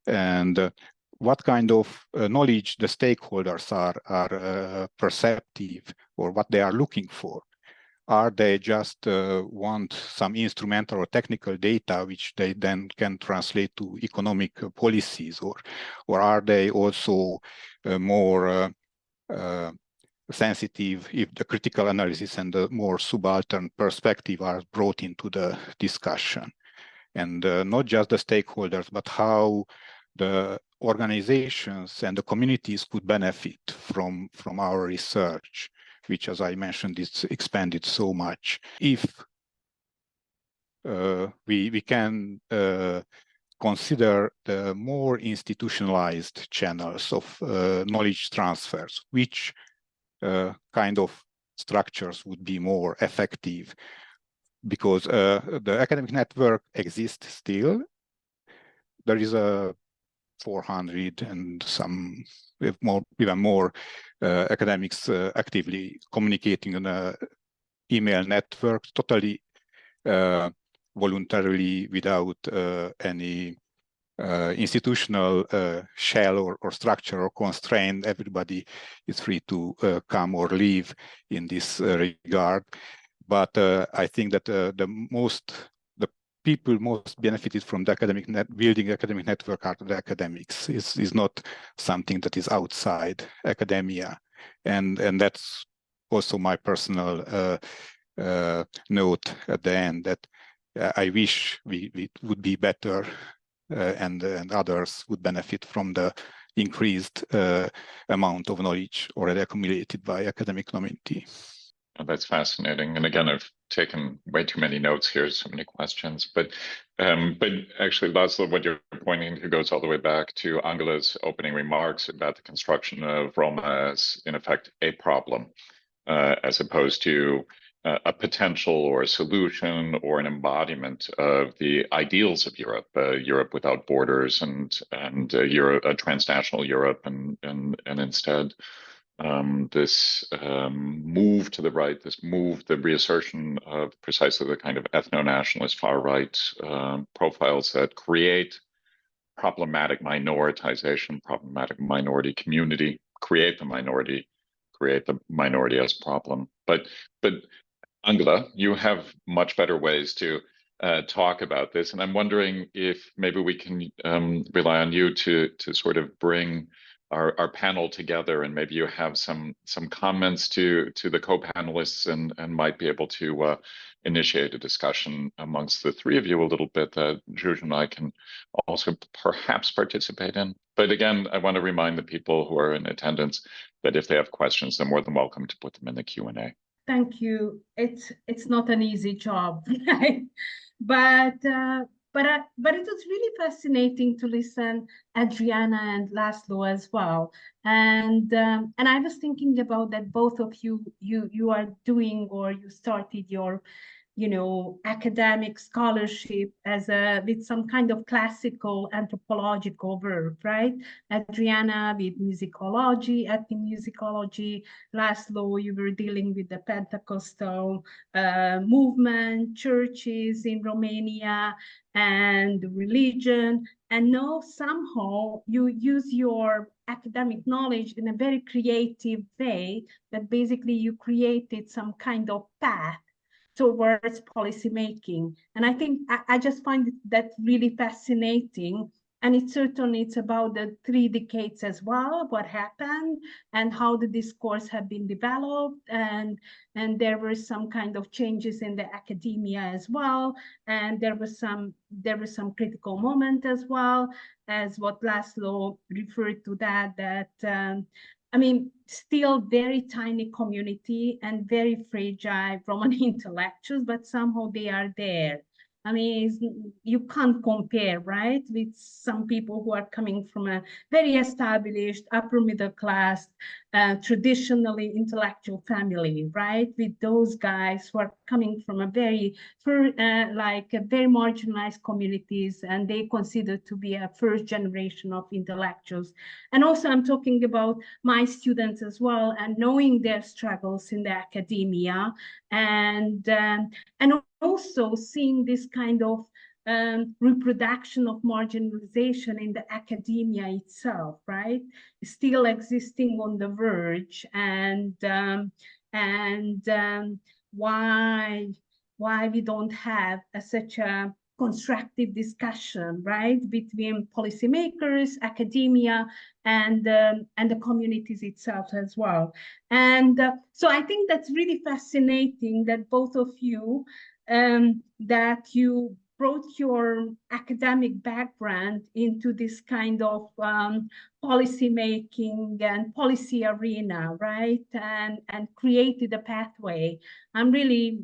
and what kind of knowledge the stakeholders are perceptive, or what they are looking for. Are they just want some instrumental or technical data which they then can translate to economic policies, or are they also more sensitive if the critical analysis and the more subaltern perspective are brought into the discussion? And not just the stakeholders, but how the organizations and the communities could benefit from our research, which, as I mentioned, is expanded so much. If we can consider the more institutionalized channels of knowledge transfers, which kind of structures would be more effective? Because the academic network exists still. There is a 400 and some even more academics actively communicating on an email network, totally voluntarily, without any institutional shell or structure or constraint. Everybody is free to come or leave in this regard. But I think that the people most benefited from the building academic network are the academics. Is not something that is outside academia, and that's also my personal note at the end, that I wish we would be better, and others would benefit from the increased amount of knowledge already accumulated by academic community.
Oh, that's fascinating. And again, I've taken way too many notes here, so many questions. But actually, Laszlo, what you're pointing to goes all the way back to Angela's opening remarks about the construction of Roma as, in effect, a problem, as opposed to a potential or a solution or an embodiment of the ideals of Europe, Europe without borders, and a transnational Europe, and instead this move to the right, the reassertion of precisely the kind of ethno-nationalist far-right profiles that create problematic minoritization, problematic minority community, create the minority as problem. But Angela, you have much better ways to talk about this, and I'm wondering if maybe we can rely on you to sort of bring our panel together, and maybe you have some comments to the co-panelists, and might be able to initiate a discussion amongst the three of you a little bit that Zsuzsa and I can also perhaps participate in. But again, I want to remind the people who are in attendance that if they have questions, they're more than welcome to put them in the Q&A.
Thank you. It's not an easy job, right? But it was really fascinating to listen Adriana and Laszlo as well. And I was thinking about that both of you are doing, or you started your academic scholarship with some kind of classical anthropological work, right? Adriana with musicology, ethnomusicology. Laszlo, you were dealing with the Pentecostal movement, churches in Romania, and religion. And now somehow you use your academic knowledge in a very creative way that basically you created some kind of path towards policymaking. And I think I just find that really fascinating. And it's about the 3 decades as well, what happened and how the discourse have been developed. And there were some kind of changes in the academia as well. And there was some critical moment as well, as what Laszlo referred to that I mean, still very tiny community and very fragile Roman intellectuals, but somehow they are there. I mean, you can't compare, right, with some people who are coming from a very established upper middle class, traditionally intellectual family, right, with those guys who are coming from a very marginalized communities, and they consider to be a first generation of intellectuals. And also I'm talking about my students as well, and knowing their struggles in the academia, and also seeing this kind of reproduction of marginalization in the academia itself, right? Still existing on the verge, and why we don't have such a constructive discussion, right, between policymakers, academia, and the communities itself as well. And so I think that's really fascinating that both of you, that you brought your academic background into this kind of policy making and policy arena, right, and created a pathway. I'm really,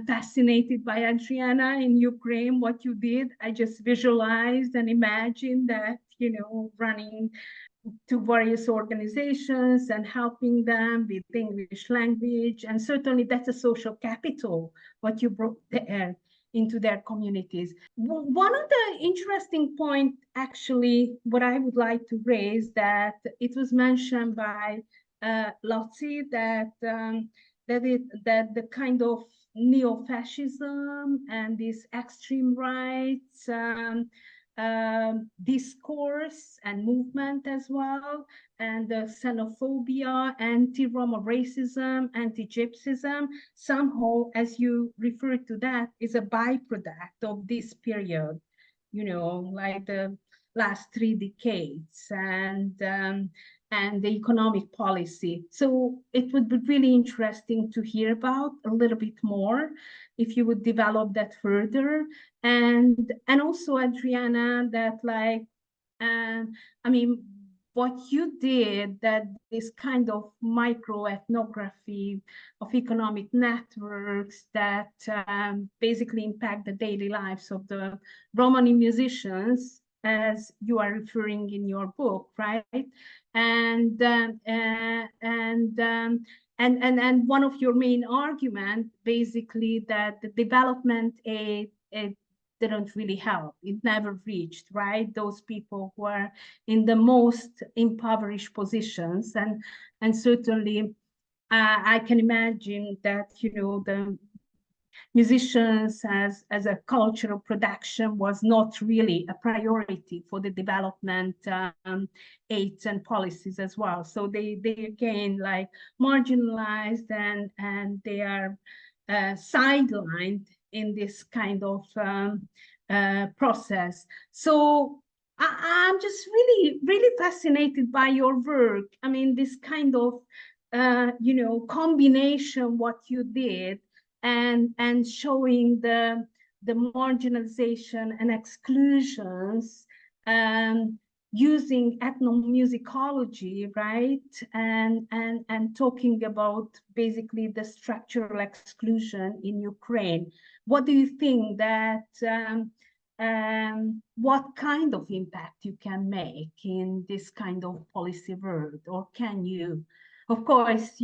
fascinated by Adriana in Ukraine, what you did. I just visualized and imagined that, running to various organizations and helping them with English language. And certainly that's a social capital, what you brought there into their communities. One of the interesting point, actually, what I would like to raise, that it was mentioned by Lotzi, that the kind of neo-fascism and this extreme rights discourse and movement as well, and the xenophobia, anti-Roma racism, anti-Gypsyism, somehow, as you referred to, that is a byproduct of this period, like the last 3 decades, and the economic policy. So it would be really interesting to hear about a little bit more, if you would develop that further. And also, Adriana, that I mean, what you did, that this kind of micro-ethnography of economic networks that basically impact the daily lives of the Romani musicians, as you are referring in your book, right? And one of your main arguments, basically, that the development aid didn't really help. It never reached, right, those people who are in the most impoverished positions. And certainly I can imagine that, the musicians as a cultural production was not really a priority for the development aids and policies as well. So they again, marginalized, and they are sidelined in this kind of process. So I'm just really, really fascinated by your work. I mean, this kind of, combination, what you did, and showing the marginalization and exclusions, using ethnomusicology, right, and talking about basically the structural exclusion in Ukraine. What do you think that what kind of impact you can make in this kind of policy world, or can you? Of course,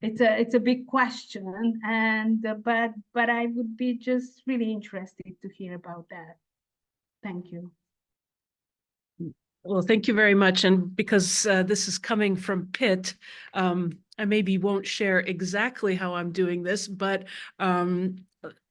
it's a big question, and but I would be just really interested to hear about that. Thank you.
Well, thank you very much. And because this is coming from Pitt, I maybe won't share exactly how I'm doing this, but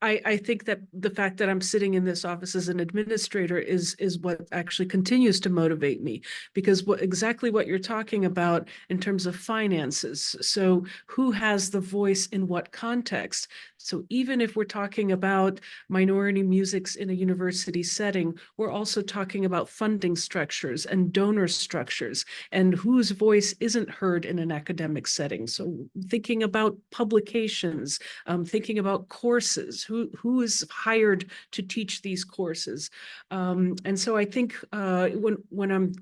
I think that the fact that I'm sitting in this office as an administrator is what actually continues to motivate me, because exactly what you're talking about in terms of finances. So who has the voice in what context? So even if we're talking about minority musics in a university setting, we're also talking about funding structures and donor structures and whose voice isn't heard in an academic setting. So thinking about publications, thinking about courses, who is hired to teach these courses. And so I think when I'm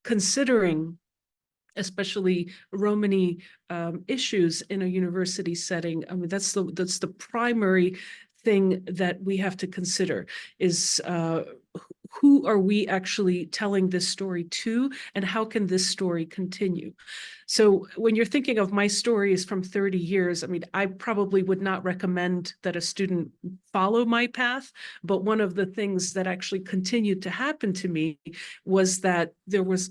considering especially Romani issues in a university setting, I mean, that's the primary thing that we have to consider is who are we actually telling this story to, and how can this story continue? So when you're thinking of my stories from 30 years, I mean, I probably would not recommend that a student follow my path, but one of the things that actually continued to happen to me was that there was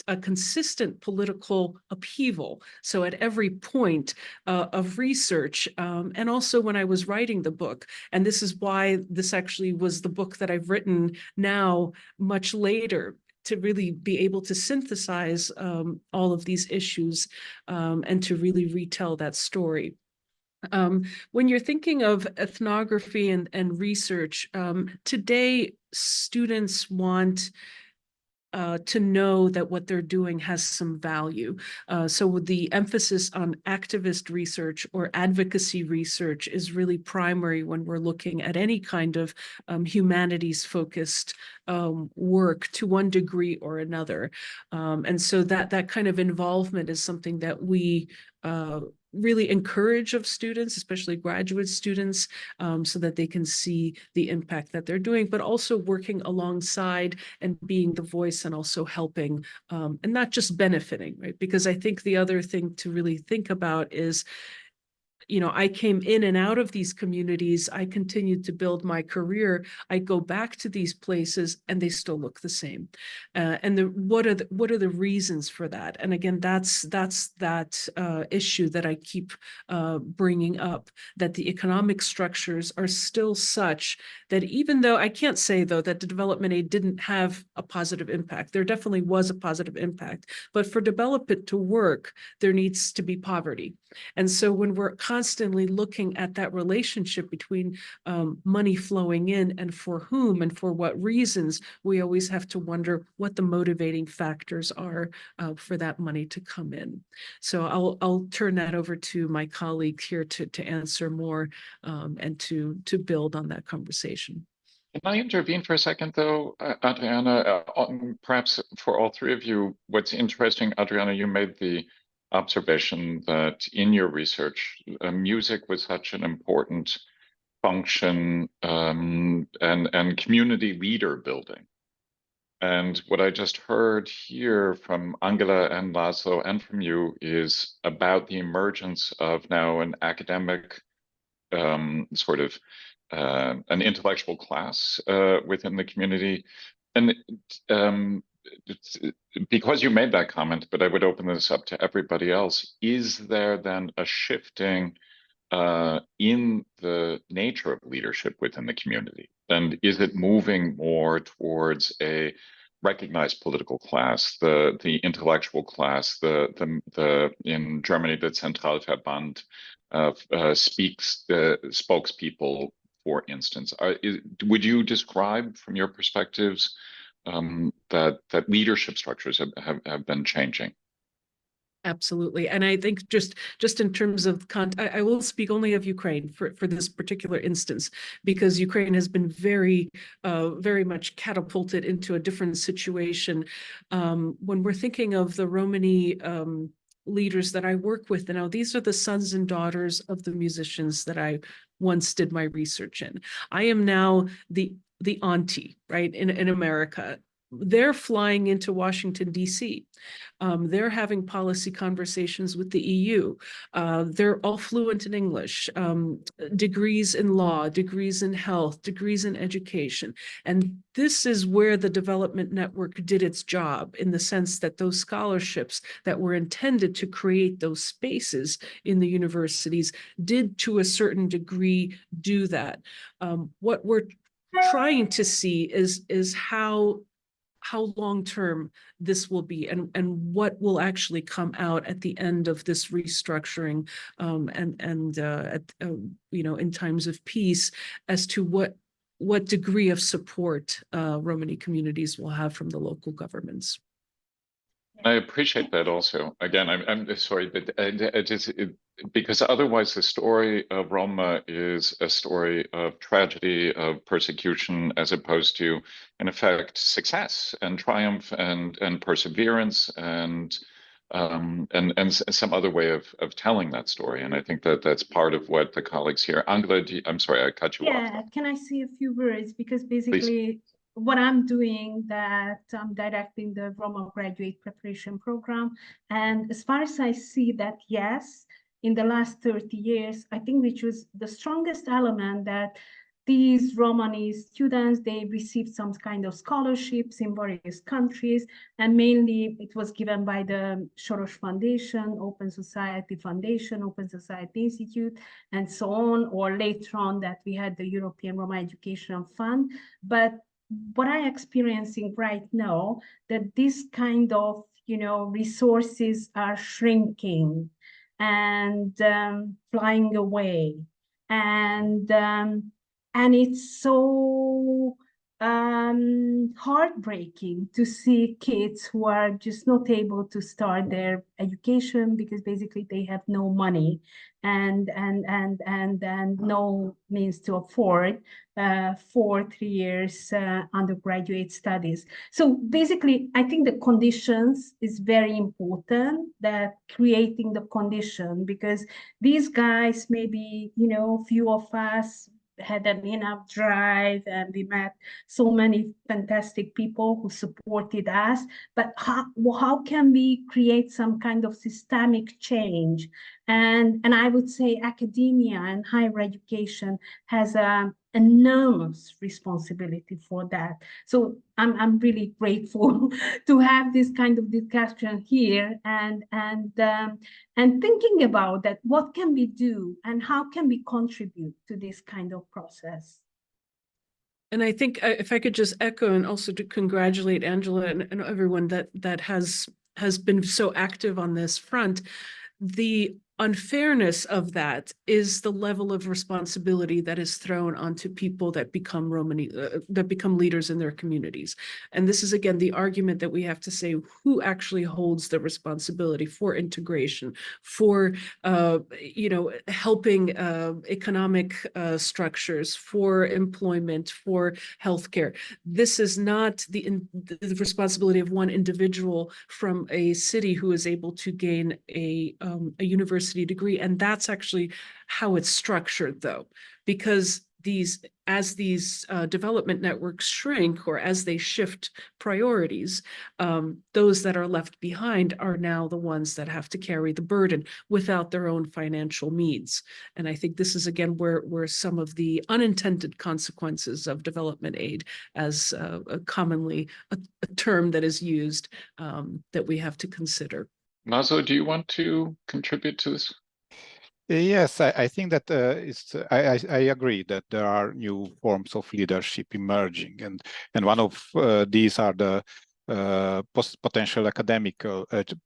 a consistent political upheaval. So at every point of research, and also when I was writing the book, and this is why this actually was the book that I've written now much later, to really be able to synthesize all of these issues and to really retell that story. When you're thinking of ethnography and research, today students want to know that what they're doing has some value. So with the emphasis on activist research or advocacy research is really primary when we're looking at any kind of humanities-focused work to one degree or another. And so that kind of involvement is something that we really encourage of students, especially graduate students, so that they can see the impact that they're doing, but also working alongside and being the voice and also helping and not just benefiting, right? Because I think the other thing to really think about is, you know, I came in and out of these communities. I continued to build my career. I go back to these places and they still look the same. And what are the reasons for that? And again, that's that issue that I keep bringing up, that the economic structures are still such that even though I can't say, though, that the development aid didn't have a positive impact, there definitely was a positive impact. But for development to work, there needs to be poverty. And so when we're constantly looking at that relationship between money flowing in and for whom and for what reasons, we always have to wonder what the motivating factors are for that money to come in. So I'll turn that over to my colleagues here to answer more and to build on that conversation.
Can I intervene for a second, though, Adriana? Perhaps for all three of you, what's interesting, Adriana, you made the observation that in your research, music was such an important function and community leader building. And what I just heard here from Angela and Laszlo and from you is about the emergence of now an academic sort of an intellectual class within the community. And because you made that comment, but I would open this up to everybody else, is there then a shifting in the nature of leadership within the community? And is it moving more towards a recognized political class, the intellectual class, the in Germany, the Zentralverband speaks the spokespeople, for instance? Would you describe from your perspectives that leadership structures have been changing?
Absolutely. And I think just in terms of I will speak only of Ukraine for this particular instance, because Ukraine has been very much catapulted into a different situation. When we're thinking of the Romani leaders that I work with now, these are the sons and daughters of the musicians that I once did my research in. I am now the auntie, right, in America. they're flying into Washington, D.C. They're having policy conversations with the EU. They're all fluent in English, degrees in law, degrees in health, degrees in education. And this is where the development network did its job, in the sense that those scholarships that were intended to create those spaces in the universities did, to a certain degree, do that. What we're trying to see is how long-term this will be, and what will actually come out at the end of this restructuring, in times of peace, as to what degree of support Romani communities will have from the local governments.
I appreciate that also. Again, I'm sorry, but because otherwise the story of Roma is a story of tragedy, of persecution, as opposed to, in effect, success and triumph and perseverance and some other way of telling that story. And I think that that's part of what the colleagues here. Angela, I'm sorry, I cut you off.
Yeah, can I say a few words? Because basically,
Please.
What I'm doing, that I'm directing the Roma graduate preparation program. And as far as I see that, yes, in the last 30 years, I think which was the strongest element, that these Romani students, they received some kind of scholarships in various countries, and mainly it was given by the Soros Foundation, Open Society Foundation, Open Society Institute, and so on, or later on that we had the European Roma Educational Fund. But what I'm experiencing right now, that this kind of, resources are shrinking and flying away. And it's so heartbreaking to see kids who are just not able to start their education because basically they have no money and no means to afford 3 years undergraduate studies. So basically, I think the conditions is very important, that creating the condition, because these guys, maybe, few of us had an enough drive, and we met so many fantastic people who supported us. But how can we create some kind of systemic change? And I would say academia and higher education has an enormous responsibility for that. So I'm really grateful to have this kind of discussion here, and thinking about that, what can we do and how can we contribute to this kind of process?
And I think if I could just echo, and also to congratulate Angela and everyone that has been so active on this front, the unfairness of that is the level of responsibility that is thrown onto people that become Romani, that become leaders in their communities. And this is, again, the argument that we have to say, who actually holds the responsibility for integration, for helping economic structures, for employment, for healthcare. This is not the responsibility of one individual from a city who is able to gain a university degree. And that's actually how it's structured, though, because as these development networks shrink, or as they shift priorities, those that are left behind are now the ones that have to carry the burden without their own financial means. And I think this is, again, where some of the unintended consequences of development aid, as commonly a term that is used, that we have to consider.
Mazo, do you want to contribute to this?
Yes, I think that I agree that there are new forms of leadership emerging, and one of these are the potential academic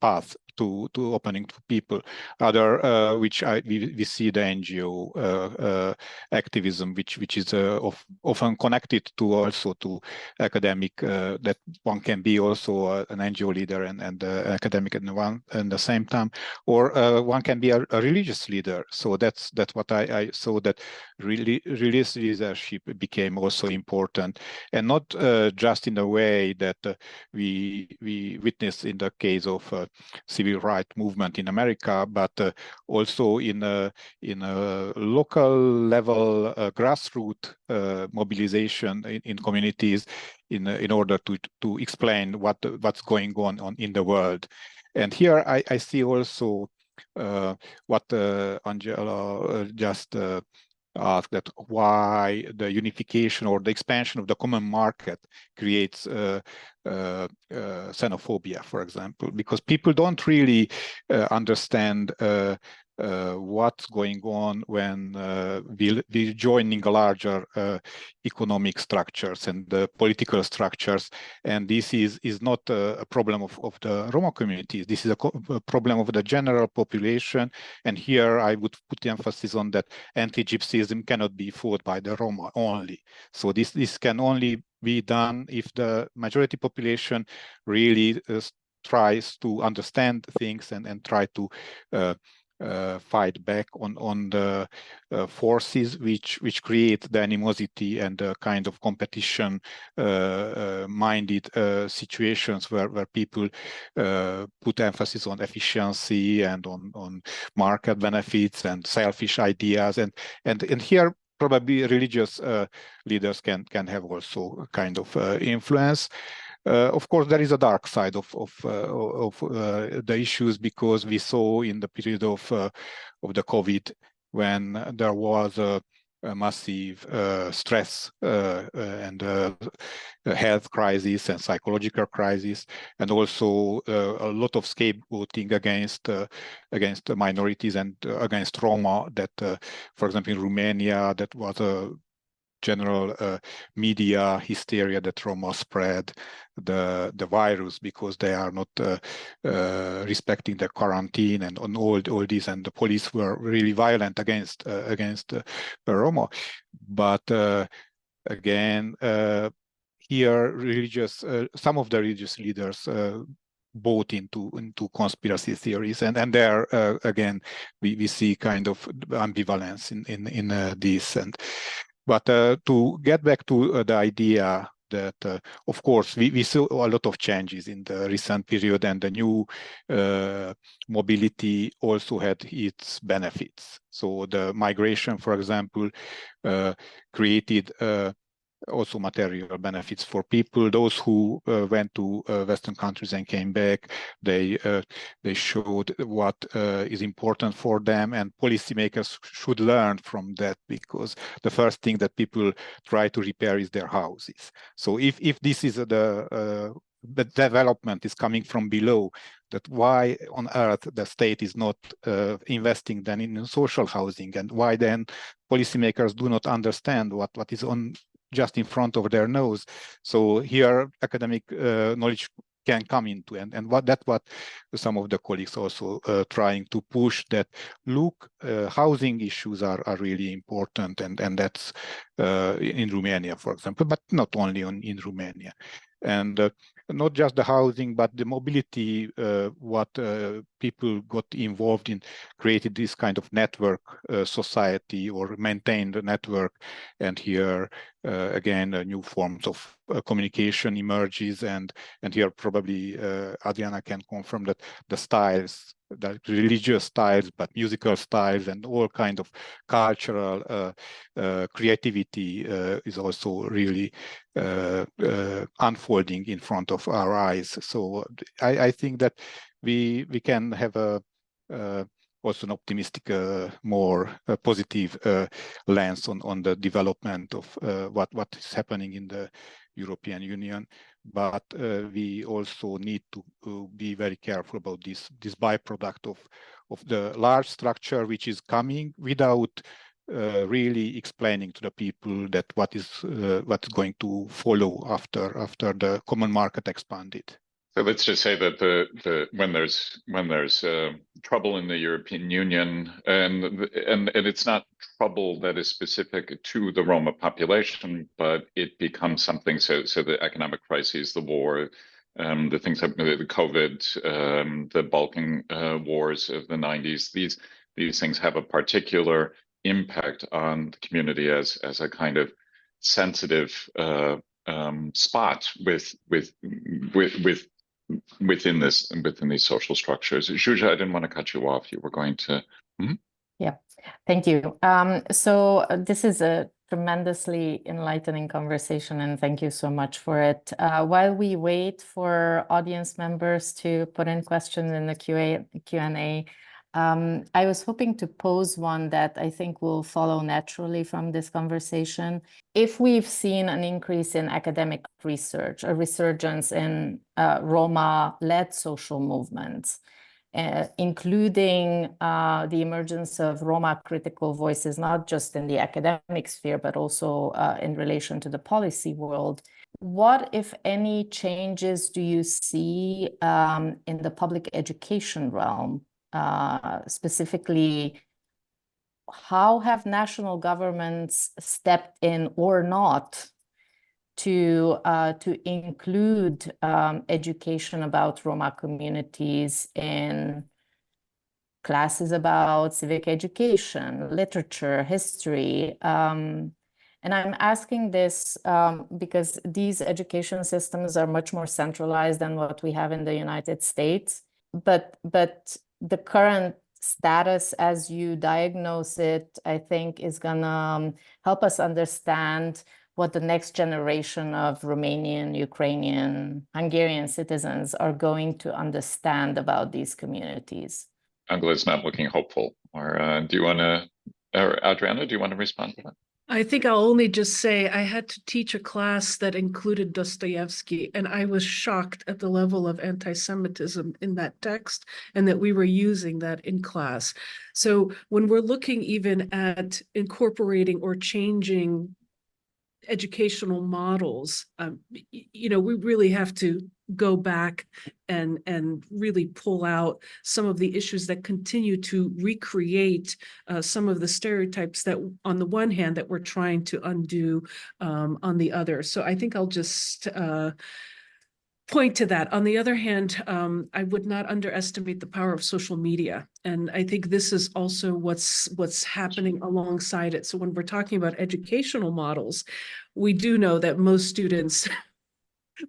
path to opening to people. Other which we see the NGO activism, which is often connected to also to academic, that one can be also an NGO leader and academic at the same time, or one can be a religious leader. So that's what I saw, that religious leadership became also important, and not just in a way that we witness in the case of civil rights movement in America, but also in a local level grassroots mobilization in communities in order to explain what's going on in the world. And here I see also what Angela just asked, that why the unification or the expansion of the common market creates xenophobia, for example, because people don't really understand what's going on when we're joining larger economic structures and the political structures. And this is not a problem of the Roma communities. This is a problem of the general population. And here I would put the emphasis on that anti-Gypsyism cannot be fought by the Roma only. So this can only be done if the majority population really tries to understand things and try to fight back on the forces which create the animosity and the kind of competition minded situations where people put emphasis on efficiency and on market benefits and selfish ideas, and here probably religious leaders can have also a kind of influence. Of course, there is a dark side of the issues, because we saw in the period of the COVID, when there was a massive stress and health crisis and psychological crisis, and also a lot of scapegoating against the minorities and against Roma. That, for example, in Romania, that was a general media hysteria that Roma spread the virus because they are not respecting the quarantine and on all this, and the police were really violent against Roma. But again, here some of the religious leaders bought into conspiracy theories, and there again we see kind of ambivalence in this. But to get back to the idea that, of course, we saw a lot of changes in the recent period, and the new mobility also had its benefits. So the migration, for example, created also material benefits for people. Those who went to Western countries and came back, they showed what is important for them, and policymakers should learn from that, because the first thing that people try to repair is their houses. So if this is the development is coming from below, that why on earth the state is not investing then in social housing, and why then policymakers do not understand what is on just in front of their nose. So here academic knowledge can come into, and what some of the colleagues also trying to push, that look, housing issues are really important, and that's in Romania, for example, but not only in Romania. And not just the housing, but the mobility, what people got involved in, created this kind of network society, or maintained a network. And here, again, new forms of communication emerges. And here probably Adriana can confirm that the styles, the religious styles, but musical styles and all kind of cultural creativity is also really unfolding in front of our eyes. So I think that we can have also an optimistic, more positive lens on the development of what is happening in the European Union. But we also need to be very careful about this byproduct of the large structure which is coming without really explaining to the people that what's going to follow after the common market expanded.
So let's just say that when there's trouble in the European Union, and it's not trouble that is specific to the Roma population, but it becomes something. So the economic crises, the war, the things like the COVID, the Balkan wars of the 90s. These things have a particular impact on the community as a kind of sensitive spot with within these social structures. Zsuzsa, I didn't want to cut you off. You were going to.
Yeah, thank you. So this is a tremendously enlightening conversation, and thank you so much for it. While we wait for audience members to put in questions in the Q&A, I was hoping to pose one that I think will follow naturally from this conversation. If we've seen an increase in academic research, a resurgence in Roma-led social movements, including the emergence of Roma critical voices, not just in the academic sphere, but also in relation to the policy world. What, if any, changes do you see in the public education realm? Specifically, how have national governments stepped in or not to include education about Roma communities in classes about civic education, literature, history? And I'm asking this because these education systems are much more centralized than what we have in the United States. But the current status as you diagnose it, I think, is gonna help us understand what the next generation of Romanian, Ukrainian, Hungarian citizens are going to understand about these communities.
Angela's not looking hopeful. Or do you want to, or Adriana, do you want to respond to that?
I think I'll only just say I had to teach a class that included Dostoevsky, and I was shocked at the level of anti-Semitism in that text and that we were using that in class. So when we're looking even at incorporating or changing educational models, we really have to go back and really pull out some of the issues that continue to recreate some of the stereotypes that, on the one hand, that we're trying to undo on the other. So I think I'll just point to that. On the other hand, I would not underestimate the power of social media. And I think this is also what's happening alongside it. So when we're talking about educational models, we do know that most students,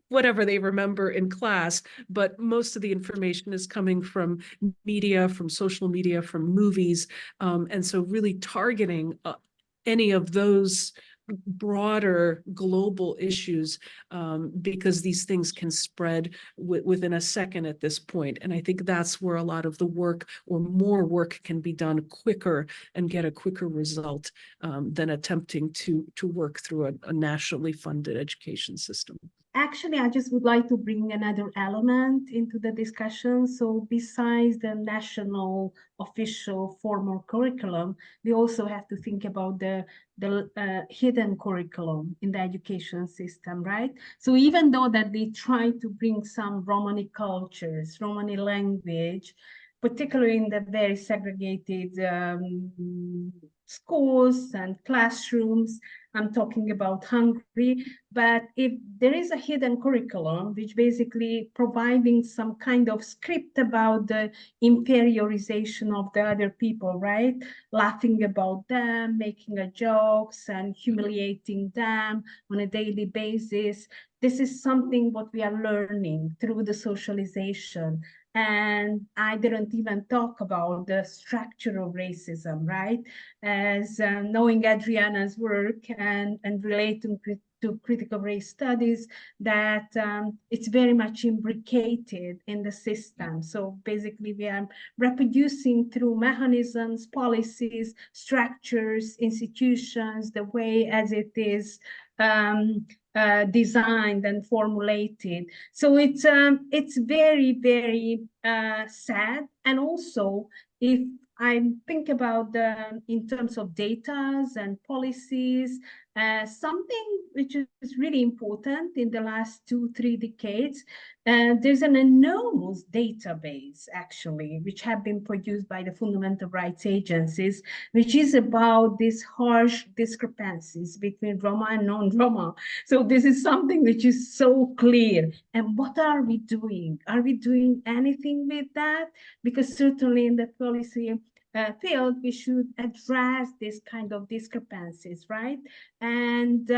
whatever they remember in class, but most of the information is coming from media, from social media, from movies. And so really targeting any of those broader global issues, because these things can spread within a second at this point. And I think that's where a lot of the work, or more work, can be done quicker and get a quicker result than attempting to work through a nationally funded education system.
Actually, I just would like to bring another element into the discussion. So besides the national official formal curriculum, we also have to think about the hidden curriculum in the education system, right? So even though that they try to bring some Romani cultures, Romani language, particularly in the very segregated schools and classrooms, I'm talking about Hungary, but if there is a hidden curriculum, which basically providing some kind of script about the inferiorization of the other people, right? Laughing about them, making jokes and humiliating them on a daily basis. This is something what we are learning through the socialization. And I didn't even talk about the structure of racism, right? As knowing Adriana's work and relating to critical race studies, that it's very much imbricated in the system. So basically we are reproducing through mechanisms, policies, structures, institutions, the way as it is designed and formulated. So it's very, very sad. And also, if I think about in terms of data and policies, something which is really important in the last 2-3 decades, there's an enormous database, actually, which have been produced by the fundamental rights agencies, which is about these harsh discrepancies between Roma and non-Roma. So this is something which is so clear. And what are we doing? Are we doing anything with that? Because certainly in the policy field, we should address this kind of discrepancies, right? And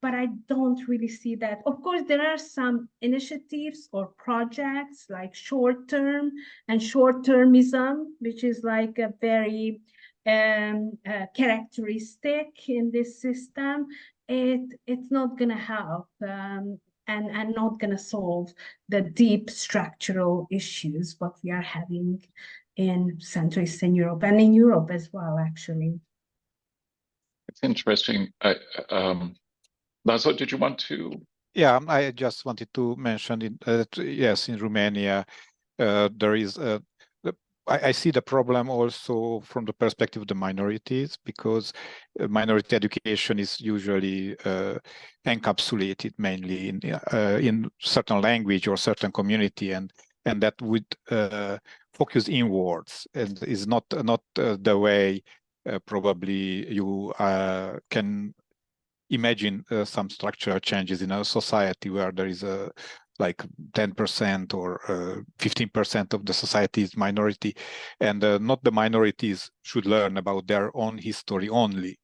but I don't really see that. Of course, there are some initiatives or projects like short-term and short-termism, which is like a very characteristic in this system. It's not going to help and not going to solve the deep structural issues what we are having in Central Eastern Europe and in Europe as well, actually.
It's interesting. Laszlo, did you want to?
Yeah, I just wanted to mention, yes, in Romania, there is I see the problem also from the perspective of the minorities, because minority education is usually encapsulated mainly in certain language or certain community, and that would focus inwards, and is not the way probably you can imagine some structural changes in a society where there is a like 10% or 15% of the society is minority, and not the minorities should learn about their own history only.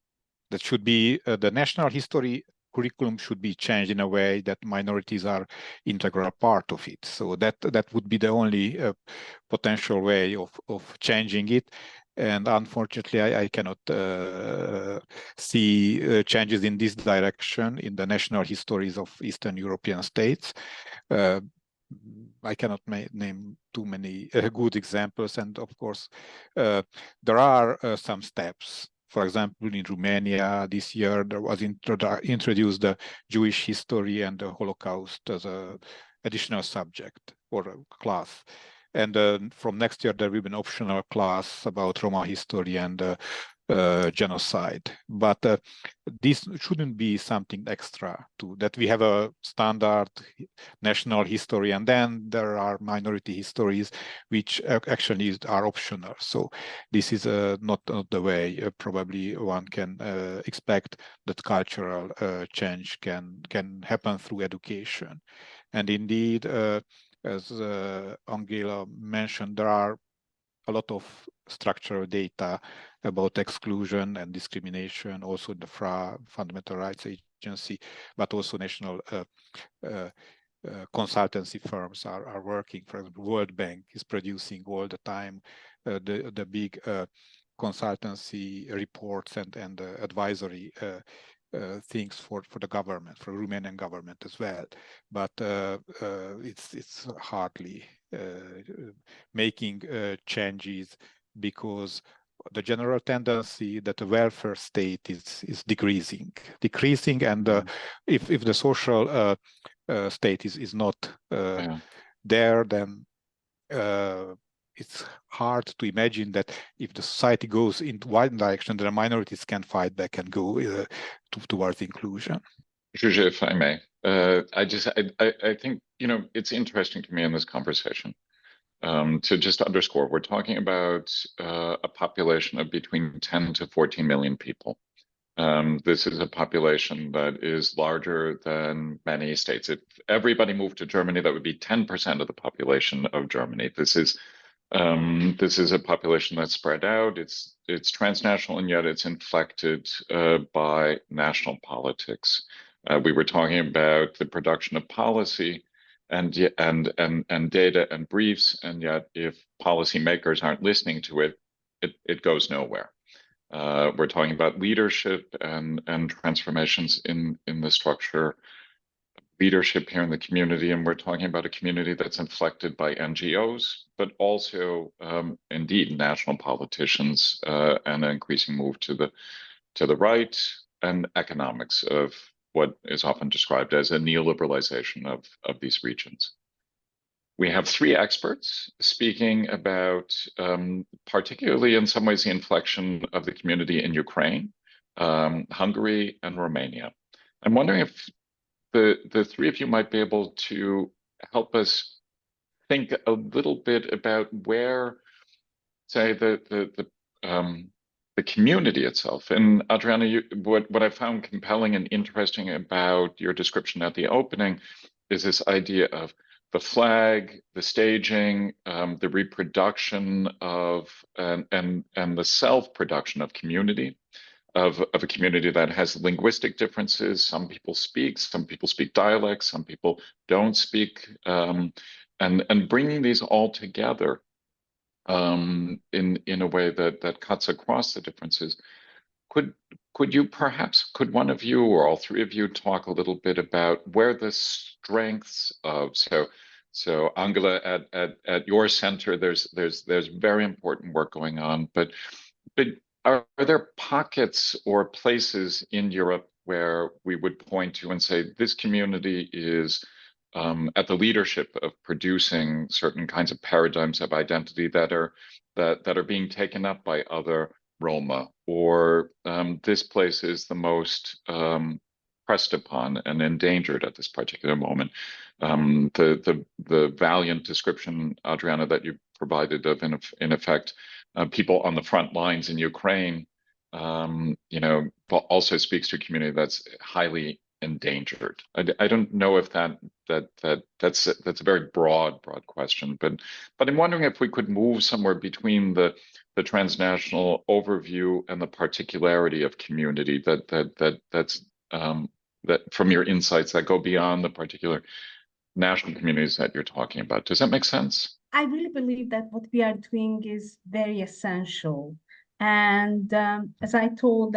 That should be the national history curriculum should be changed in a way that minorities are integral part of it. So that would be the only potential way of changing it. And unfortunately, I cannot see changes in this direction in the national histories of Eastern European states. I cannot name too many good examples. And of course, there are some steps. For example, in Romania this year, there was introduced the Jewish history and the Holocaust as an additional subject or a class. And from next year, there will be an optional class about Roma history and genocide. But this shouldn't be something extra to that. We have a standard national history, and then there are minority histories which actually are optional. So this is not the way probably one can expect that cultural change can happen through education. And indeed, as Angela mentioned, there are a lot of structural data about exclusion and discrimination, also in the FRA, Fundamental Rights Agency, but also national consultancy firms are working. For example, World Bank is producing all the time the big consultancy reports and advisory things for the government, for Romanian government as well, but it's hardly making changes, because the general tendency that the welfare state is decreasing, and if the social state is not there, then it's hard to imagine that if the society goes in one direction, the minorities can fight back and go towards inclusion.
Zsuzsa, if I may, I think, it's interesting to me in this conversation to just underscore, we're talking about a population of between 10 to 14 million people. This is a population that is larger than many states. If everybody moved to Germany, that would be 10% of the population of Germany. This is a population that's spread out. It's transnational, and yet it's inflected by national politics. We were talking about the production of policy and data and briefs, and yet if policymakers aren't listening to it, it goes nowhere. We're talking about leadership and transformations in the structure, leadership here in the community, and we're talking about a community that's inflected by NGOs, but also indeed national politicians and an increasing move to the right, and economics of what is often described as a neoliberalization of these regions. We have three experts speaking about, particularly in some ways, the inflection of the community in Ukraine, Hungary, and Romania. I'm wondering if the three of you might be able to help us think a little bit about where, say, the community itself. And Adriana, what I found compelling and interesting about your description at the opening is this idea of the flag, the staging, the reproduction of and the self-production of community. of a community that has linguistic differences. Some people speak dialects, some people don't speak, and bringing these all together in a way that cuts across the differences. Could one of you or all three of you talk a little bit about where the strengths of so Angela, at your center, there's very important work going on, but are there pockets or places in Europe where we would point to and say this community is at the leadership of producing certain kinds of paradigms of identity that are being taken up by other Roma, or this place is the most pressed upon and endangered at this particular moment? The valiant description, Adriana, that you provided of in effect people on the front lines in Ukraine, also speaks to a community that's highly endangered. I don't know if that's a very broad question, but I'm wondering if we could move somewhere between the transnational overview and the particularity of community that's that from your insights that go beyond the particular national communities that you're talking about. Does that make sense?
I really believe that what we are doing is very essential. And as I told,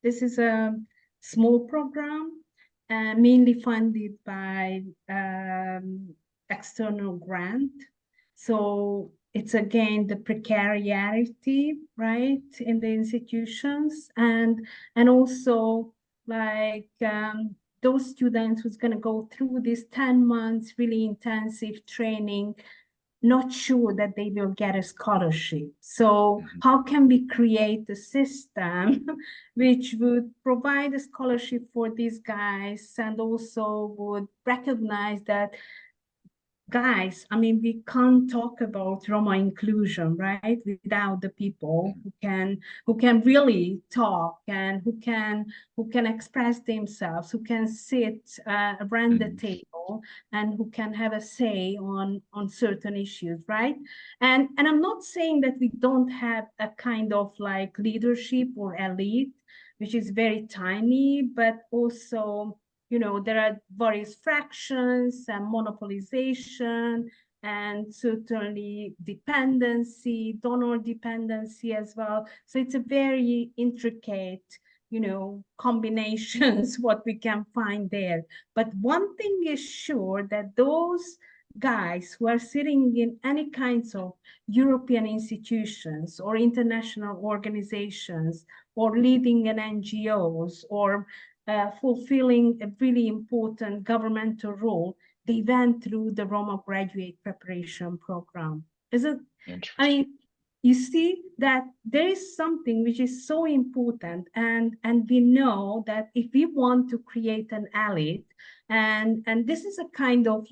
this is a small program, mainly funded by external grant. So it's again the precarity, right, in the institutions, and also like those students who's going to go through this 10 months really intensive training, not sure that they will get a scholarship. So how can we create a system which would provide a scholarship for these guys and also would recognize that, guys, I mean, we can't talk about Roma inclusion, right, without the people who can really talk and who can express themselves, who can sit around the table and who can have a say on certain issues, right? And I'm not saying that we don't have a kind of like leadership or elite, which is very tiny, but also, there are various fractions and monopolization and certainly dependency, donor dependency as well. So it's a very intricate, combinations what we can find there. But one thing is sure, that those guys who are sitting in any kinds of European institutions or international organizations or leading an NGOs or fulfilling a really important governmental role, they went through the Roma graduate preparation program. I mean, you see that there is something which is so important, and we know that if we want to create an elite, and this is a kind of,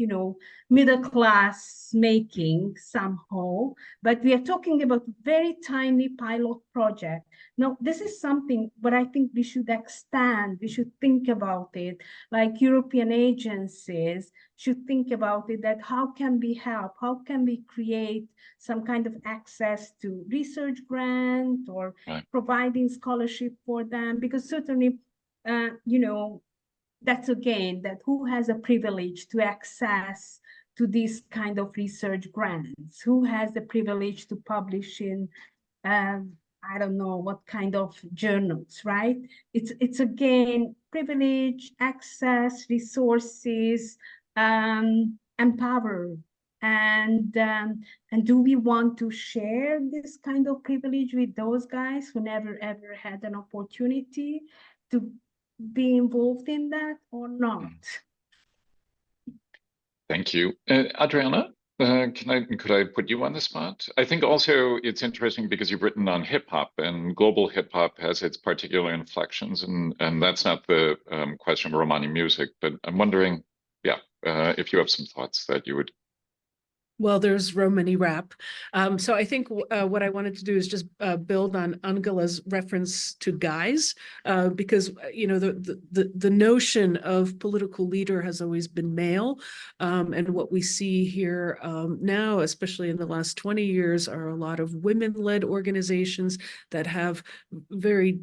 middle class making somehow, but we are talking about very tiny pilot project. Now, this is something, but I think we should extend, we should think about it, like European agencies should think about it, that how can we help, how can we create some kind of access to research grant or providing scholarship for them, because certainly, that's again, that who has a privilege to access to these kind of research grants, who has the privilege to publish in, I don't know what kind of journals, right? It's again, privilege, access, resources, empower. And do we want to share this kind of privilege with those guys who never ever had an opportunity to be involved in that, or not?
Thank you. Adriana, could I put you on the spot? I think also it's interesting because you've written on hip hop, and global hip hop has its particular inflections, and that's not the question of Romani music, but I'm wondering, if you have some thoughts that you would.
Well, there's Romani rap. So I think what I wanted to do is just build on Angela's reference to guys, because the notion of political leader has always been male, and what we see here now, especially in the last 20 years, are a lot of women-led organizations that have very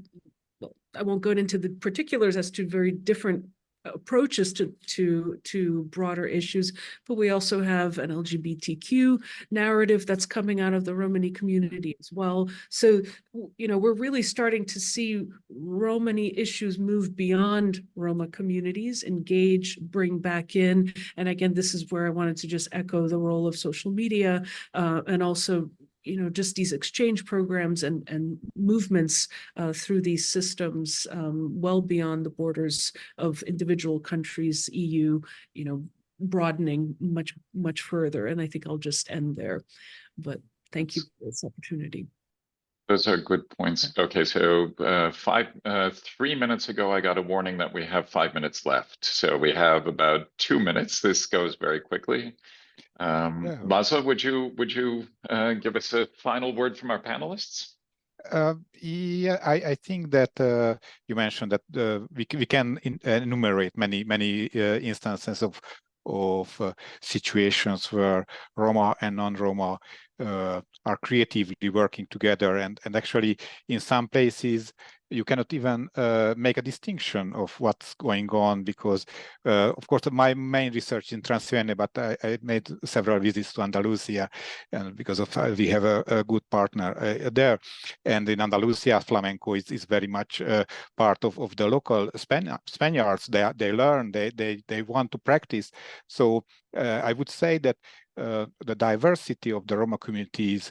I won't go into the particulars as to very different approaches to broader issues, but we also have an LGBTQ narrative that's coming out of the Romani community as well. So, you know, we're really starting to see Romani issues move beyond Roma communities, engage, bring back in. And again, this is where I wanted to just echo the role of social media and also, you know, just these exchange programs and movements through these systems well beyond the borders of individual countries, EU, you know, broadening much further. And I think I'll just end there. But thank you for this opportunity.
Those are good points. Okay, so 3 minutes ago, I got a warning that we have 5 minutes left. So we have about 2 minutes. This goes very quickly. Laszlo, would you give us a final word from our panelists?
Yeah, I think that you mentioned that we can enumerate many instances of situations where Roma and non-Roma are creatively working together, and actually in some places you cannot even make a distinction of what's going on, because of course my main research in Transylvania, but I made several visits to Andalusia, and because of we have a good partner there, and in Andalusia flamenco is very much part of the local Spaniards. They learn, they want to practice. So I would say that the diversity of the Roma communities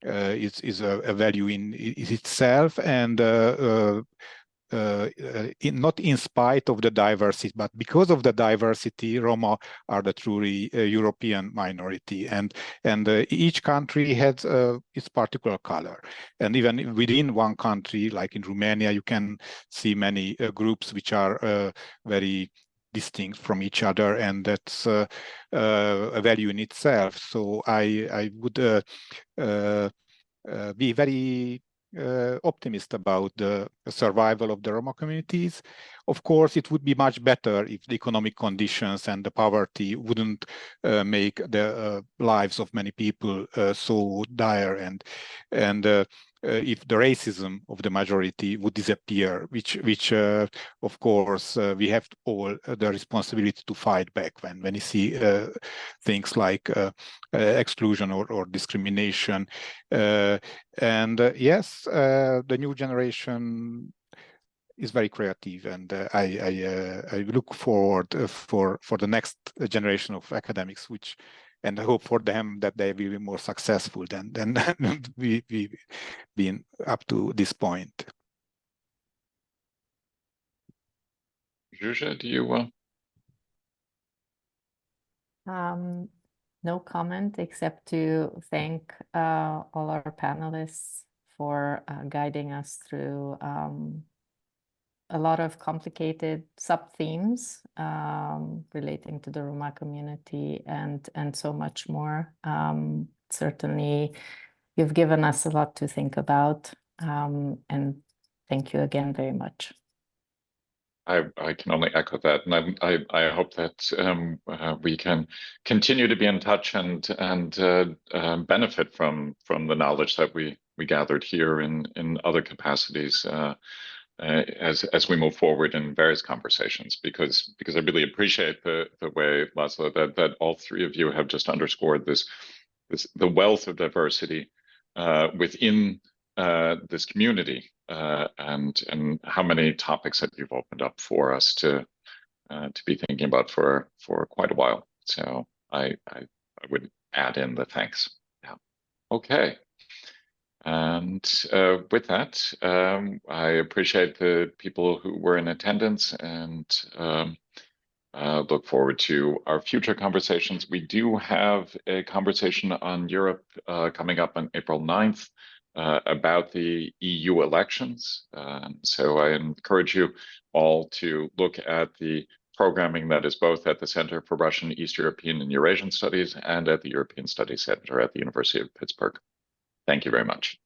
is a value in itself, and not in spite of the diversity, but because of the diversity, Roma are the truly European minority, and each country has its particular color. And even within one country, like in Romania, you can see many groups which are very distinct from each other, and that's a value in itself. So I would be very optimistic about the survival of the Roma communities. Of course, it would be much better if the economic conditions and the poverty wouldn't make the lives of many people so dire, and if the racism of the majority would disappear, which of course we have all the responsibility to fight back when you see things like exclusion or discrimination. Yes, the new generation is very creative, and I look forward for the next generation of academics, and I hope for them that they will be more successful than we've been up to this point.
Zsuzsa, do you?
No comment except to thank all our panelists for guiding us through a lot of complicated sub-themes relating to the Roma community and so much more. Certainly, you've given us a lot to think about, and thank you again very much.
I can only echo that, and I hope that we can continue to be in touch and benefit from the knowledge that we gathered here in other capacities as we move forward in various conversations, because I really appreciate the way, Laszlo, that all three of you have just underscored the wealth of diversity within this community, and how many topics that you've opened up for us to be thinking about for quite a while. So I would add in the thanks. Yeah. Okay. And with that, I appreciate the people who were in attendance, and look forward to our future conversations. We do have a conversation on Europe coming up on April 9th about the EU elections. So I encourage you all to look at the programming that is both at the Center for Russian, East European, and Eurasian Studies and at the European Studies Center at the University of Pittsburgh. Thank you very much.